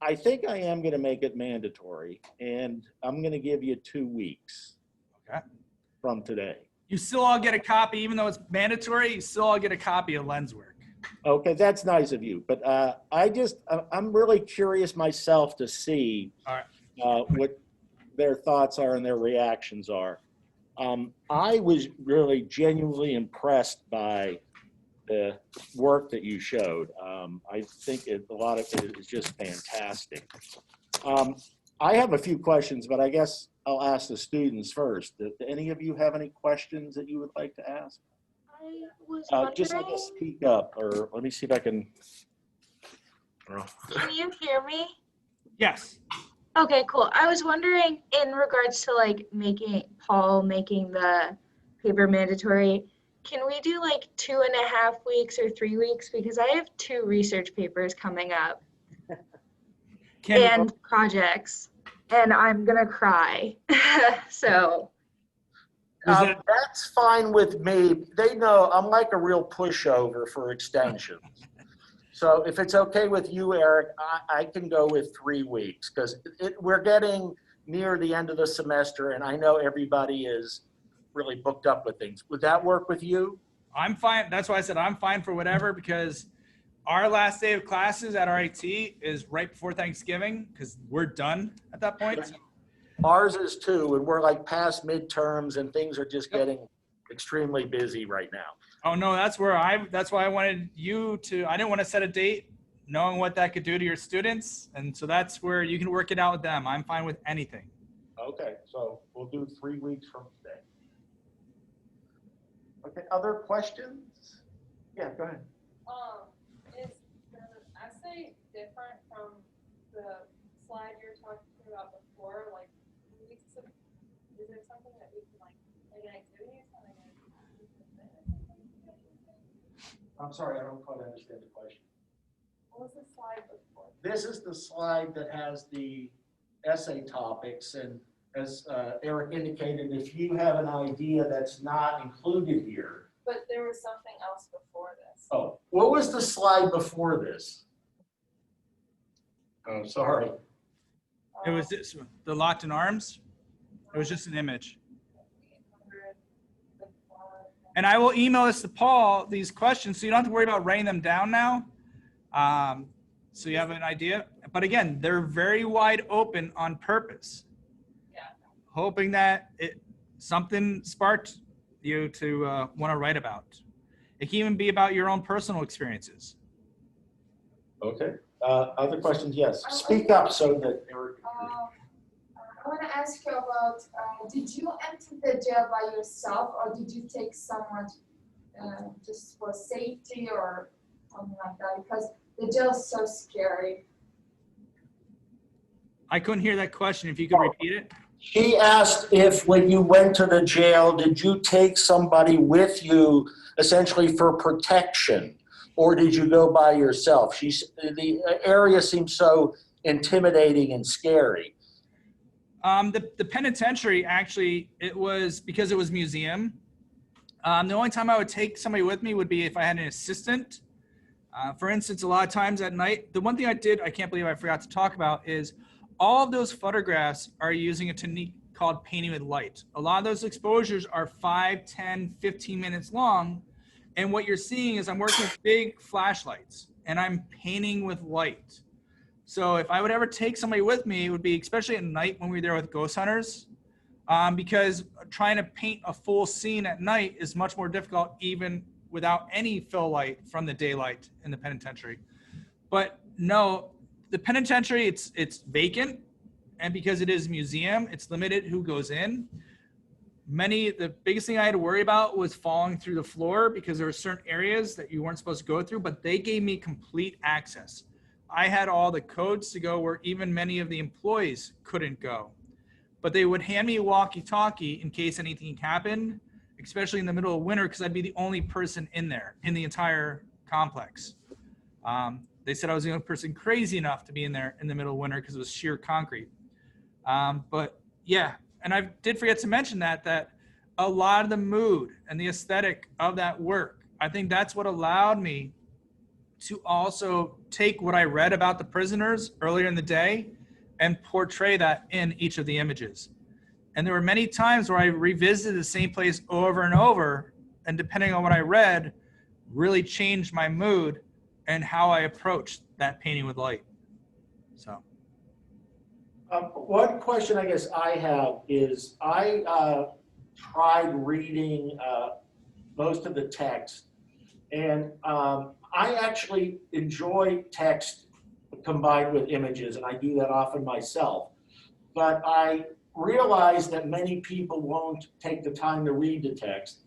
B: I think I am going to make it mandatory, and I'm going to give you 2 weeks from today.
A: you still all get a copy, even though it's mandatory, you still all get a copy of lens work.
B: Okay, that's nice of you, but I'm really curious myself to see what their thoughts are and their reactions are. I was really genuinely impressed by the work that you showed. I think a lot of it is just fantastic. I have a few questions, but I guess I'll ask the students first. Do any of you have any questions that you would like to ask?
D: I was wondering,
B: Just like to speak up, or let me see if I can.
D: can you hear me?
A: Yes.
D: Okay, cool. I was wondering in regards to like Paul making the paper mandatory, can we do like 2.5 weeks or 3 weeks? Because I have 2 research papers coming up and projects, and I'm gonna cry. So.
B: That's fine with me. They know I'm like a real pushover for extensions. So if it's okay with you, Eric, I can go with 3 weeks, because we're getting near the end of the semester, and I know everybody is really booked up with things. Would that work with you?
A: I'm fine. That's why I said I'm fine for whatever, because our last day of classes at RIT is right before Thanksgiving, because we're done at that point.
B: Ours is too, and we're like past midterms, and things are just getting extremely busy right now.
A: Oh no, that's why I wanted you to, I didn't want to set a date knowing what that could do to your students. And so that's where you can work it out with them. I'm fine with anything.
B: Okay, so we'll do 3 weeks from today. Okay, other questions? Yeah, go ahead.
E: Is the essay different from the slide you're talking about before? Like, is there something that we can like an activity or something?
B: I'm sorry, I don't quite understand the question.
E: What was the slide before?
B: This is the slide that has the essay topics, and as Eric indicated, if you have an idea that's not included here.
E: But there was something else before this.
B: Oh, what was the slide before this? Oh, sorry.
A: It was this, the locked in arms. It was just an image. And I will email this to Paul, these questions, so you don't have to worry about writing them down now. So you have an idea. But again, they're very wide open on purpose.
E: Yeah.
A: Hoping that something sparked you to want to write about. It can even be about your own personal experiences.
B: Okay. Other questions? Yes. Speak up so that Eric.
F: I want to ask you about, did you enter the jail by yourself, or did you take someone just for safety or something like that? Because the jail is so scary.
A: I couldn't hear that question. If you could repeat it.
B: She asked if when you went to the jail, did you take somebody with you essentially for protection, or did you go by yourself? The area seems so intimidating and scary.
A: The penitentiary, actually, it was because it was museum. The only time I would take somebody with me would be if I had an assistant. For instance, a lot of times at night, the one thing I can't believe I forgot to talk about, is all of those photographs are using a technique called painting with light. A lot of those exposures are 5, 10, 15 minutes long. And what you're seeing is I'm working with big flashlights and I'm painting with light. So if I would ever take somebody with me, it would be especially at night when we were there with ghost hunters, because trying to paint a full scene at night is much more difficult even without any fill light from the daylight in the penitentiary. But no, the penitentiary, it's vacant, and because it is a museum, it's limited who goes in. The biggest thing I had to worry about was falling through the floor, because there were certain areas that you weren't supposed to go through, but they gave me complete access. I had all the codes to go where even many of the employees couldn't go. But they would hand me a walkie-talkie in case anything happened, especially in the middle of winter, because I'd be the only person in there in the entire complex. They said I was the only person crazy enough to be in there in the middle of winter because it was sheer concrete. But yeah, and I did forget to mention that a lot of the mood and the aesthetic of that work, I think that's what allowed me to also take what I read about the prisoners earlier in the day and portray that in each of the images. And there were many times where I revisited the same place over and over, and depending on what I read, really changed my mood and how I approached that painting with light. So.
B: One question I guess I have is I tried reading most of the text, and I actually enjoy text combined with images, and I do that often myself. But I realize that many people won't take the time to read the text,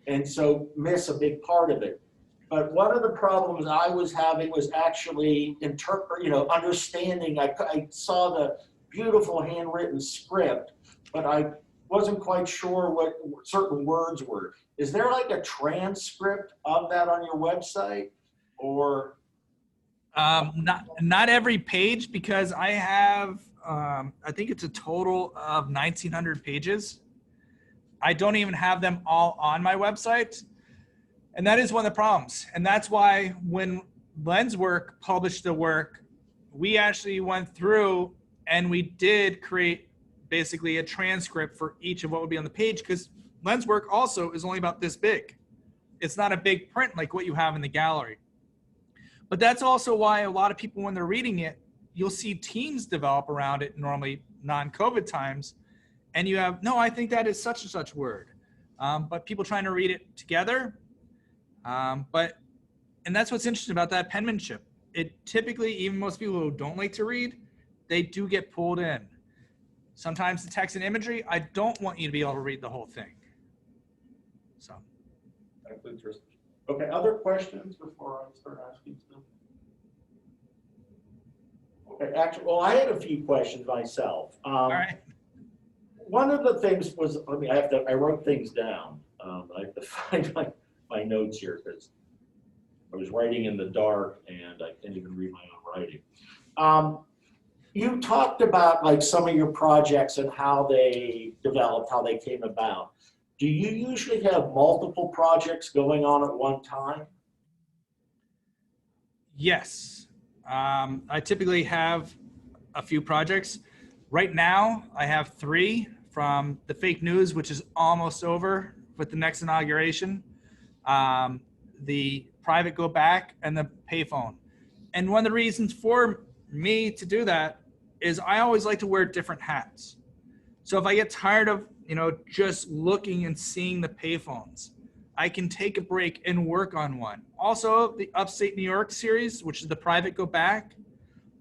B: and so miss a big part of it. But one of the problems I was having was actually understanding. I saw the beautiful handwritten script, but I wasn't quite sure what certain words were. Is there like a transcript of that on your website, or?
A: Not every page, because I have, I think it's a total of 1,900 pages. I don't even have them all on my website. And that is one of the problems. And that's why when Lenswork published the work, we actually went through and we did create basically a transcript for each of what would be on the page, because Lenswork also is only about this big. It's not a big print like what you have in the gallery. But that's also why a lot of people, when they're reading it, you'll see teams develop around it, normally non-COVID times. And you have, no, I think that is such and such word. But people trying to read it together. And that's what's interesting about that penmanship. It typically, even most people who don't like to read, they do get pulled in. Sometimes the text and imagery, I don't want you to be able to read the whole thing. So.
B: That's interesting. Okay, other questions before I start asking stuff? Okay, actually, well, I had a few questions myself.
A: All right.
B: One of the things was, I wrote things down. I have to find my notes here because I was writing in the dark and I can't even read my own writing. You talked about like some of your projects and how they developed, how they came about. Do you usually have multiple projects going on at one time?
A: Yes. I typically have a few projects. Right now, I have 3 from the fake news, which is almost over with the next inauguration, the private go back, and the payphone. And one of the reasons for me to do that is I always like to wear different hats. So if I get tired of, just looking and seeing the payphones, I can take a break and work on one. Also, the Upstate New York series, which is the private go back,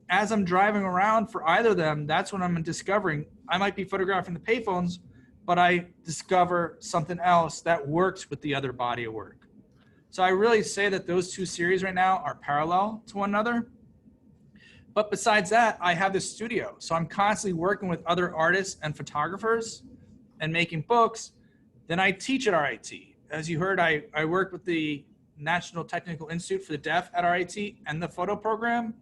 A: as I'm driving around for either of them, that's when I'm discovering I might be photographing the payphones, but I discover something else that works with the other body of work. So I really say that those 2 series right now are parallel to one another. But besides that, I have this studio. So I'm constantly working with other artists and photographers and making books. Then I teach at RIT. As you heard, I work with the National Technical Institute for the Deaf at RIT and the photo program.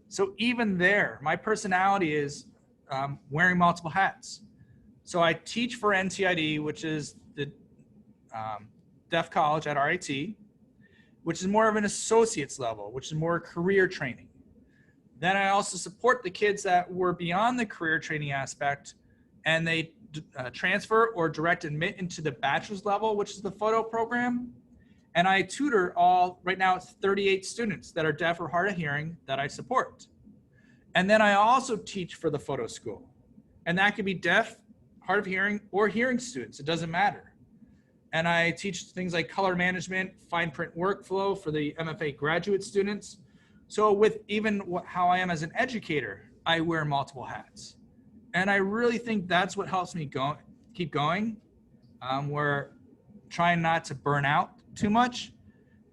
A: So even there, my personality is wearing multiple hats. So I teach for NTID, which is the deaf college at RIT, which is more of an associate's level, which is more career training. Then I also support the kids that were beyond the career training aspect, and they transfer or direct admit into the bachelor's level, which is the photo program. And I tutor right now it's 38 students that are deaf or hard of hearing that I support. And then I also teach for the photo school. And that could be deaf, hard of hearing, or hearing students, it doesn't matter. And I teach things like color management, fine print workflow for the MFA graduate students. So with even how I am as an educator, I wear multiple hats. And I really think that's what helps me keep going. We're trying not to burn out too much.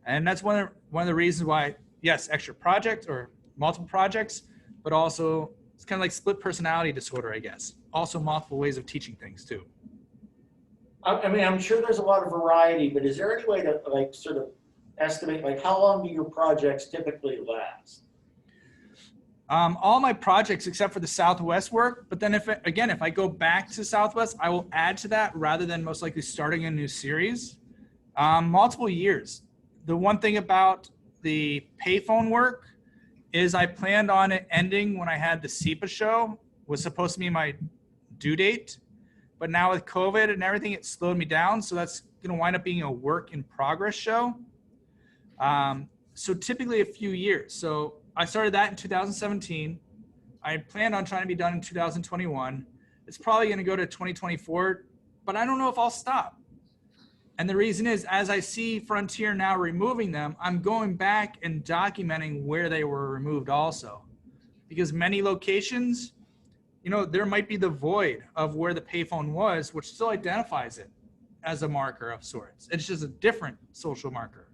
A: And that's one of the reasons why, yes, extra projects or multiple projects, but also it's kind of like split personality disorder, I guess. Also multiple ways of teaching things too.
B: I mean, I'm sure there's a lot of variety, but is there any way to like sort of estimate, like how long do your projects typically last?
A: All my projects except for the Southwest work, but then if I go back to Southwest, I will add to that rather than most likely starting a new series. Multiple years. The one thing about the payphone work is I planned on it ending when I had the SEPA show, was supposed to be my due date, but now with COVID and everything, it slowed me down. So that's gonna wind up being a work in progress show. So typically a few years. So I started that in 2017. I planned on trying to be done in 2021. It's probably going to go to 2024, but I don't know if I'll stop. And the reason is, as I see Frontier now removing them, I'm going back and documenting where they were removed also. Because many locations, you know, there might be the void of where the payphone was, which still identifies it as a marker of sorts. It's just a different social marker.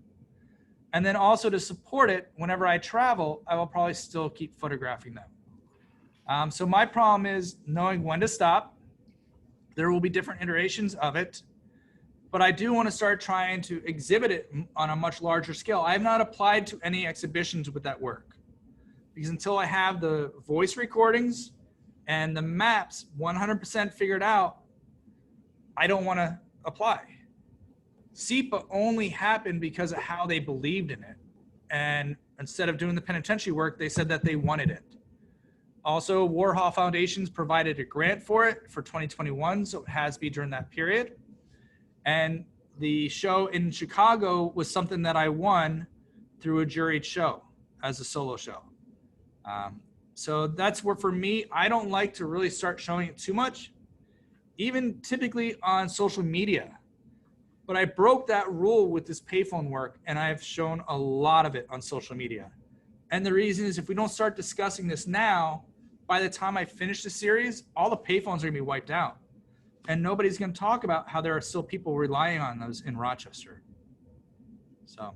A: And then also to support it, whenever I travel, I will probably still keep photographing them. So my problem is knowing when to stop. There will be different iterations of it, but I do want to start trying to exhibit it on a much larger scale. I have not applied to any exhibitions with that work because until I have the voice recordings and the maps 100% figured out, I don't want to apply. SEPA only happened because of how they believed in it. And instead of doing the penitentiary work, they said that they wanted it. Also, Warhol Foundations provided a grant for it for 2021, so it has to be during that period. And the show in Chicago was something that I won through a juried show as a solo show. So that's where, for me, I don't like to really start showing it too much, even typically on social media. But I broke that rule with this payphone work, and I've shown a lot of it on social media. And the reason is if we don't start discussing this now, by the time I finish the series, all the payphones are gonna be wiped out. And nobody's gonna talk about how there are still people relying on those in Rochester. So.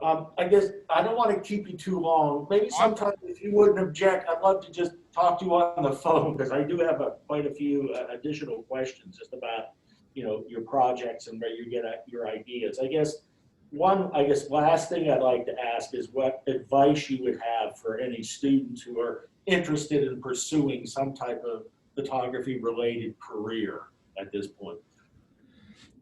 B: I guess I don't want to keep you too long. Maybe sometime, if you wouldn't object, I'd love to just talk to you on the phone because I do have quite a few additional questions just about, you know, your projects and where you get your ideas. I guess last thing I'd like to ask is what advice you would have for any students who are interested in pursuing some type of photography related career at this point.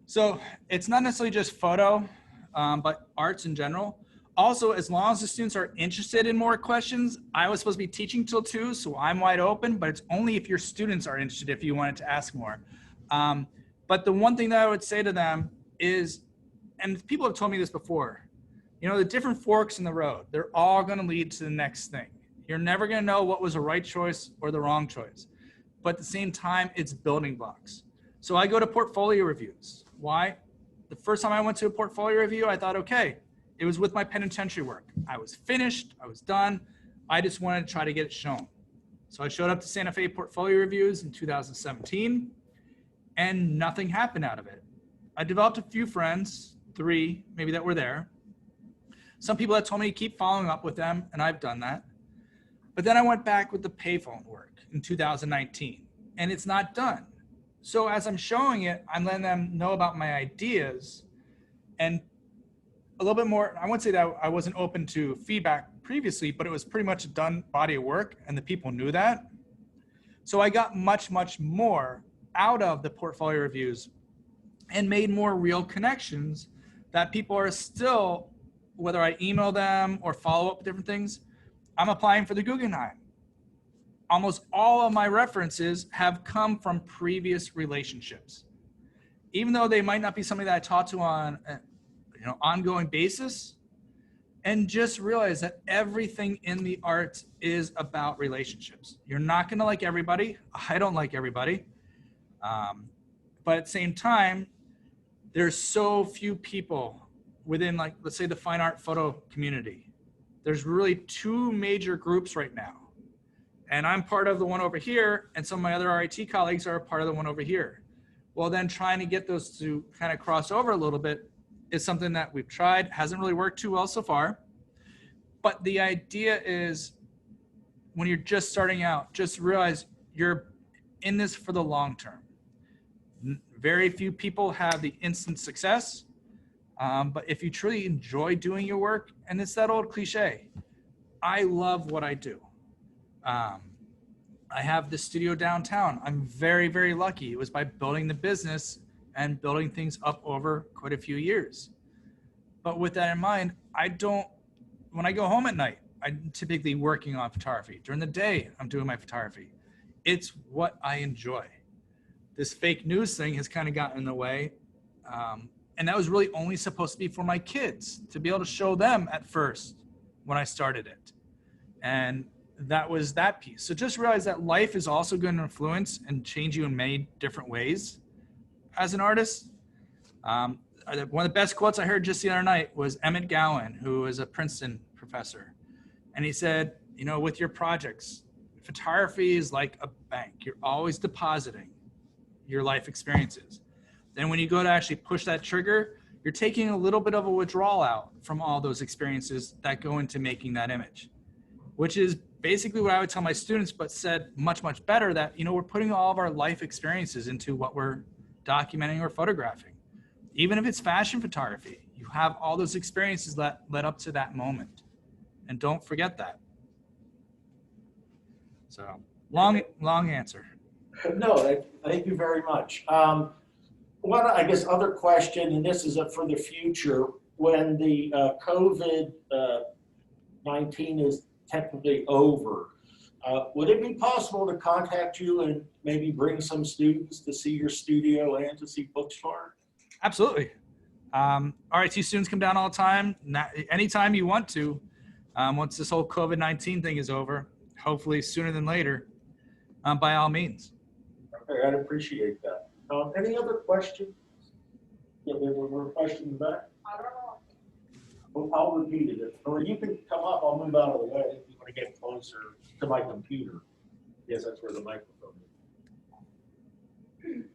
A: So it's not necessarily just photo, but arts in general. Also, as long as the students are interested in more questions, I was supposed to be teaching till 2, so I'm wide open, but it's only if your students are interested if you wanted to ask more. But the one thing that I would say to them is, and people have told me this before, you know, the different forks in the road, they're all going to lead to the next thing. You're never going to know what was the right choice or the wrong choice. But at the same time, it's building blocks. So I go to portfolio reviews. Why? The first time I went to a portfolio review, I thought, okay, it was with my penitentiary work. I was finished, I was done. I just wanted to try to get it shown. So I showed up to Santa Fe portfolio reviews in 2017 and nothing happened out of it. I developed a few friends, 3 maybe, that were there. Some people that told me to keep following up with them, and I've done that. But then I went back with the payphone work in 2019, and it's not done. So as I'm showing it, I'm letting them know about my ideas and a little bit more. I wouldn't say that I wasn't open to feedback previously, but it was pretty much a done body of work, and the people knew that. So I got much, much more out of the portfolio reviews and made more real connections that people are still, whether I email them or follow up with different things. I'm applying for the Guggenheim. Almost all of my references have come from previous relationships. Even though they might not be somebody that I talk to on an ongoing basis, and just realize that everything in the arts is about relationships. You're not gonna like everybody. I don't like everybody. But at the same time, there's so few people within, like, let's say the fine art photo community. There's really two major groups right now. And I'm part of the one over here, and some of my other RIT colleagues are a part of the one over here. Well, then trying to get those to kind of cross over a little bit is something that we've tried, hasn't really worked too well so far. But the idea is, when you're just starting out, just realize you're in this for the long term. Very few people have the instant success, but if you truly enjoy doing your work, and it's that old cliche, I love what I do. I have the studio downtown. I'm very, very lucky. It was by building the business and building things up over quite a few years. But with that in mind, when I go home at night, I'm typically working on photography. During the day, I'm doing my photography. It's what I enjoy. This fake news thing has kind of gotten in the way. And that was really only supposed to be for my kids, to be able to show them at first when I started it. And that was that piece. So just realize that life is also going to influence and change you in many different ways as an artist. One of the best quotes I heard just the other night was Emmett Gowan, who is a Princeton professor. And he said, with your projects, photography is like a bank. You're always depositing your life experiences. Then when you go to actually push that trigger, you're taking a little bit of a withdrawal out from all those experiences that go into making that image, which is basically what I would tell my students, but said much, much better, that, we're putting all of our life experiences into what we're documenting or photographing. Even if it's fashion photography, you have all those experiences that led up to that moment. And don't forget that. So long answer.
B: No, thank you very much. One, I guess, other question, and this is for the future, when the COVID-19 is technically over, would it be possible to contact you and maybe bring some students to see your studio and to see Bookstore?
A: Absolutely. RIT students come down all the time, anytime you want to. Once this whole COVID-19 thing is over, hopefully sooner than later, by all means.
B: Okay, I'd appreciate that. Any other questions? Yeah, there were questions back.
E: I don't know.
B: Well, I'll repeat it. Or you can come up, I'll move out of the way if you want to get closer to my computer. Yes, that's where the microphone is.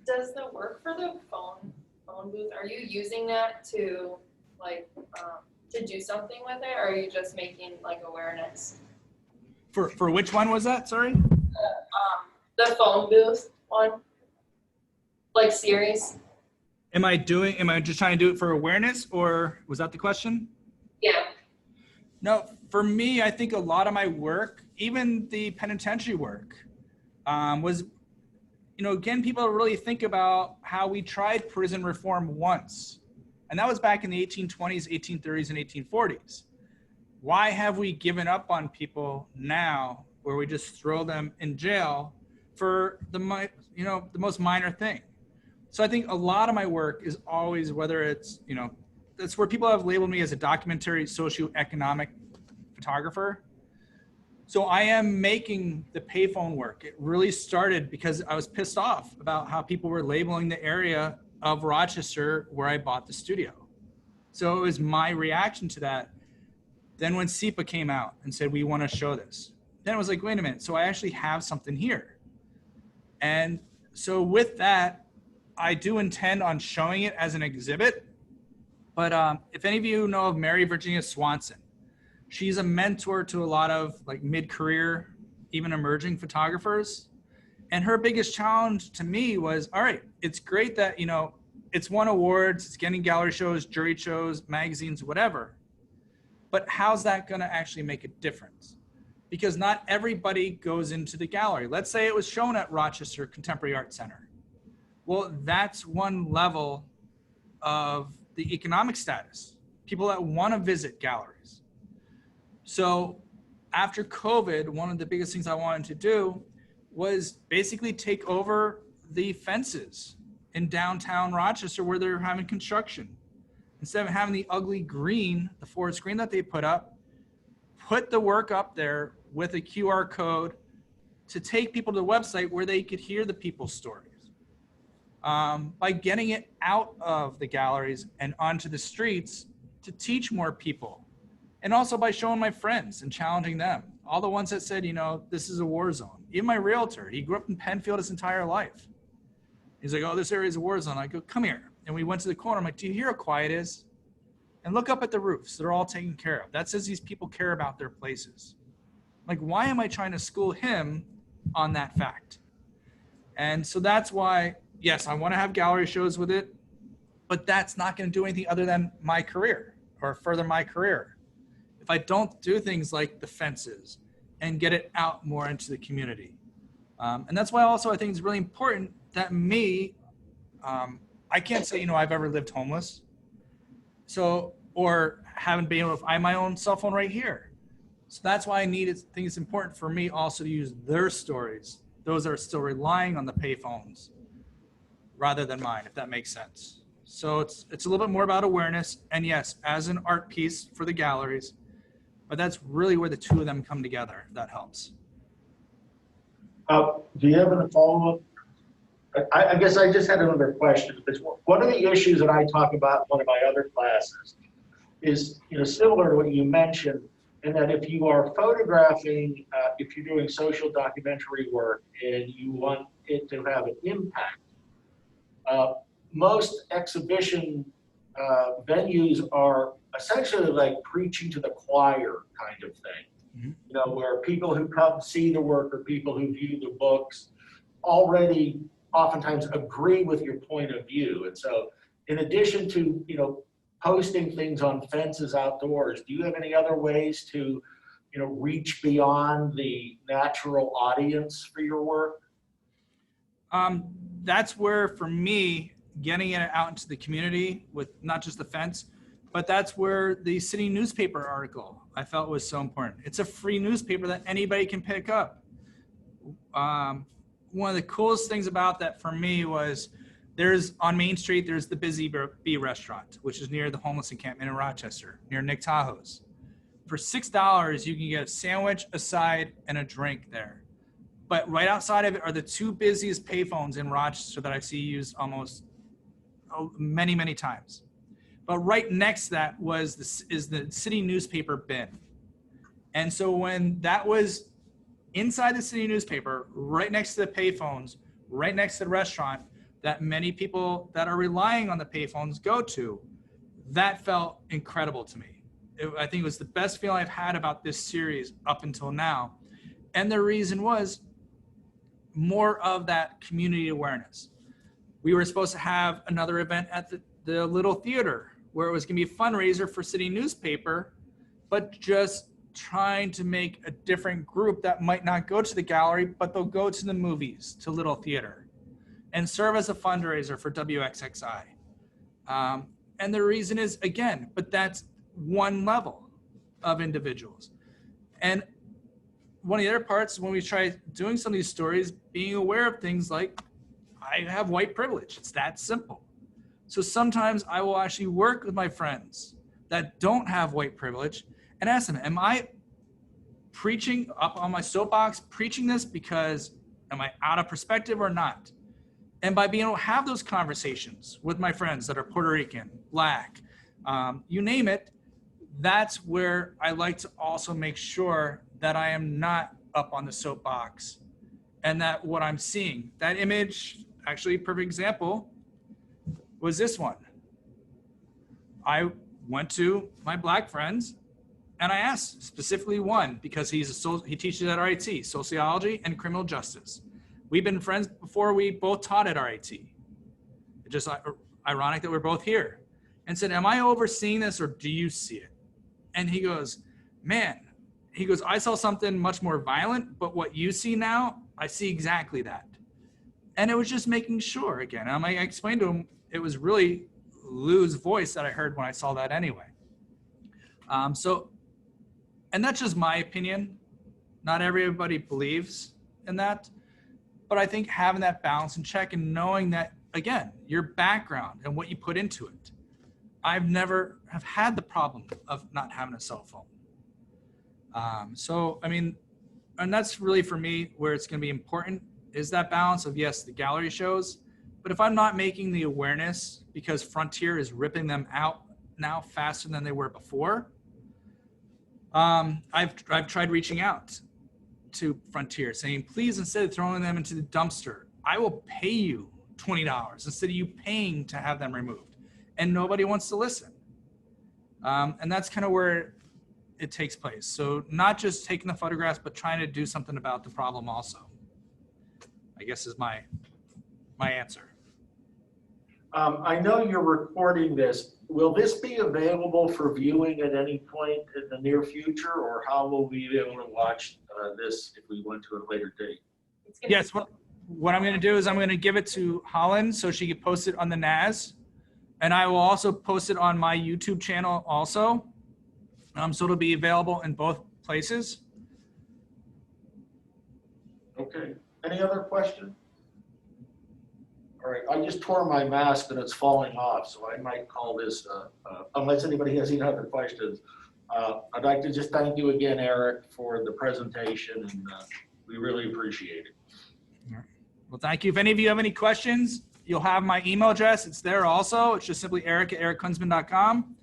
E: Does the work for the phone booth, are you using that to to do something with it, or are you just making awareness?
A: For which one was that? Sorry.
E: The phone booth one, series.
A: Am I just trying to do it for awareness, or was that the question?
E: Yeah.
A: No, for me, I think a lot of my work, even the penitentiary work, was, again, people really think about how we tried prison reform once. And that was back in the 1820s, 1830s, and 1840s. Why have we given up on people now, where we just throw them in jail for the most minor thing? So I think a lot of my work is always, whether it's, that's where people have labeled me as a documentary socioeconomic photographer. So I am making the payphone work. It really started because I was pissed off about how people were labeling the area of Rochester where I bought the studio. So it was my reaction to that. Then when SEPA came out and said, we want to show this, then it was like, wait a minute. So I actually have something here. And so with that, I do intend on showing it as an exhibit. But if any of you know of Mary Virginia Swanson, she's a mentor to a lot of like mid-career, even emerging photographers. And her biggest challenge to me was, all right, it's great that, you know, it's won awards, it's getting gallery shows, jury shows, magazines, whatever. But how's that going to actually make a difference? Because not everybody goes into the gallery. Let's say it was shown at Rochester Contemporary Art Center. Well, that's one level of the economic status, people that want to visit galleries. So after COVID, one of the biggest things I wanted to do was basically take over the fences in downtown Rochester where they're having construction. Instead of having the ugly green, the forest green that they put up, put the work up there with a QR code to take people to the website where they could hear the people's stories. By getting it out of the galleries and onto the streets to teach more people. And also by showing my friends and challenging them. All the ones that said, you know, this is a war zone. Even my realtor, he grew up in Penfield his entire life. He's like, oh, this area is a war zone. I go, come here. And we went to the corner. I'm like, do you hear how quiet it is? And look up at the roofs. They're all taken care of. That says these people care about their places. Like, why am I trying to school him on that fact? And so that's why, yes, I want to have gallery shows with it, but that's not going to do anything other than my career or further my career. If I don't do things like the fences and get it out more into the community. And that's why also I think it's really important that I can't say, you know, I've ever lived homeless. So, or haven't been able to find my own cell phone right here. So that's why I think it's important for me also to use their stories, those that are still relying on the payphones rather than mine, if that makes sense. So it's a little bit more about awareness, and yes, as an art piece for the galleries, but that's really where the two of them come together. That helps.
B: Do you have any follow-up? I guess I just had another question. Because one of the issues that I talk about in one of my other classes is, you know, similar to what you mentioned, in that if you are photographing, if you're doing social documentary work and you want it to have an impact, most exhibition venues are essentially like preaching to the choir kind of thing. Mm-hmm. You know, where people who come see the work or people who view the books already oftentimes agree with your point of view. And so in addition to, you know, posting things on fences outdoors, do you have any other ways to, you know, reach beyond the natural audience for your work?
A: That's where, for me, getting it out into the community with not just the fence, but that's where the city newspaper article I felt was so important. It's a free newspaper that anybody can pick up. One of the coolest things about that for me was on Main Street, there's the Busy Bee restaurant, which is near the homeless encampment in Rochester, near Nick Tahoe's. For $6, you can get a sandwich, a side, and a drink there. But right outside of it are the two busiest payphones in Rochester that I see used almost many, many times. But right next to that is the city newspaper bin. And so when that was inside the city newspaper, right next to the payphones, right next to the restaurant that many people that are relying on the payphones go to, that felt incredible to me. I think it was the best feeling I've had about this series up until now. And the reason was more of that community awareness. We were supposed to have another event at the Little Theater where it was going to be a fundraiser for city newspaper, but just trying to make a different group that might not go to the gallery, but they'll go to the movies, to Little Theater, and serve as a fundraiser for WXXI. And the reason is, again, but that's one level of individuals. And one of the other parts when we try doing some of these stories, being aware of things like, I have white privilege. It's that simple. So sometimes I will actually work with my friends that don't have white privilege and ask them, am I preaching up on my soapbox, preaching this because am I out of perspective or not? And by being able to have those conversations with my friends that are Puerto Rican, Black, you name it, that's where I like to also make sure that I am not up on the soapbox and that what I'm seeing, that image, actually perfect example, was this one. I went to my black friends and I asked specifically one, because he teaches at RIT, sociology and criminal justice. We've been friends before we both taught at RIT. It's just ironic that we're both here. And said, am I overseeing this or do you see it? And he goes, man, I saw something much more violent, but what you see now, I see exactly that. And it was just making sure again. I explained to him, it was really Lou's voice that I heard when I saw that anyway. And that's just my opinion. Not everybody believes in that, but I think having that balance and check and knowing that, again, your background and what you put into it. I've never have had the problem of not having a cell phone. And that's really for me where it's going to be important is that balance of, yes, the gallery shows, but if I'm not making the awareness because Frontier is ripping them out now faster than they were before, I've tried reaching out to Frontier saying, please, instead of throwing them into the dumpster, I will pay you $20 instead of you paying to have them removed. And nobody wants to listen. And that's kind of where it takes place. So not just taking the photographs, but trying to do something about the problem also, I guess is my answer.
B: I know you're recording this. Will this be available for viewing at any point in the near future, or how will we be able to watch this if we went to a later date?
A: Yes, what I'm going to do is I'm going to give it to Holland so she can post it on the NAS. And I will also post it on my YouTube channel also. So it'll be available in both places.
B: Okay. Any other questions? All right. I just tore my mask and it's falling off, so I might call this, unless anybody has any other questions. I'd like to just thank you again, Eric, for the presentation, and we really appreciate it.
A: All right. Well, thank you. If any of you have any questions, you'll have my email address. It's there also. It's just simply eric@erickunsman.com.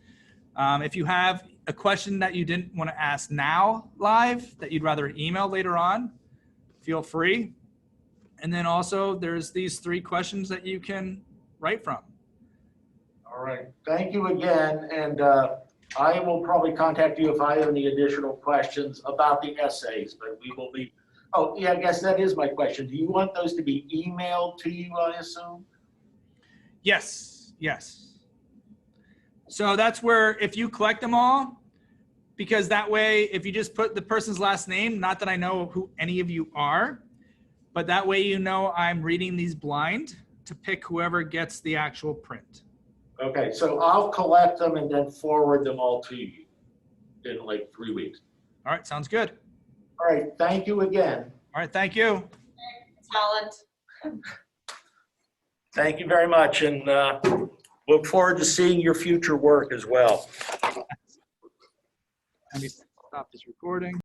A: If you have a question that you didn't want to ask now live, that you'd rather email later on, feel free. And then also there's these 3 questions that you can write from.
B: All right. Thank you again. And I will probably contact you if I have any additional questions about the essays, but we will be. Oh, yeah, I guess that is my question. Do you want those to be emailed to you, I assume?
A: Yes, yes. So that's where if you collect them all, because that way, if you just put the person's last name, not that I know who any of you are, but that way you know I'm reading these blind to pick whoever gets the actual print.
B: Okay, so I'll collect them and then forward them all to you in like 3 weeks.
A: All right, sounds good.
B: All right, thank you again.
A: All right, thank you.
E: Holland.
B: Thank you very much, and look forward to seeing your future work as well.
A: Let me stop this recording.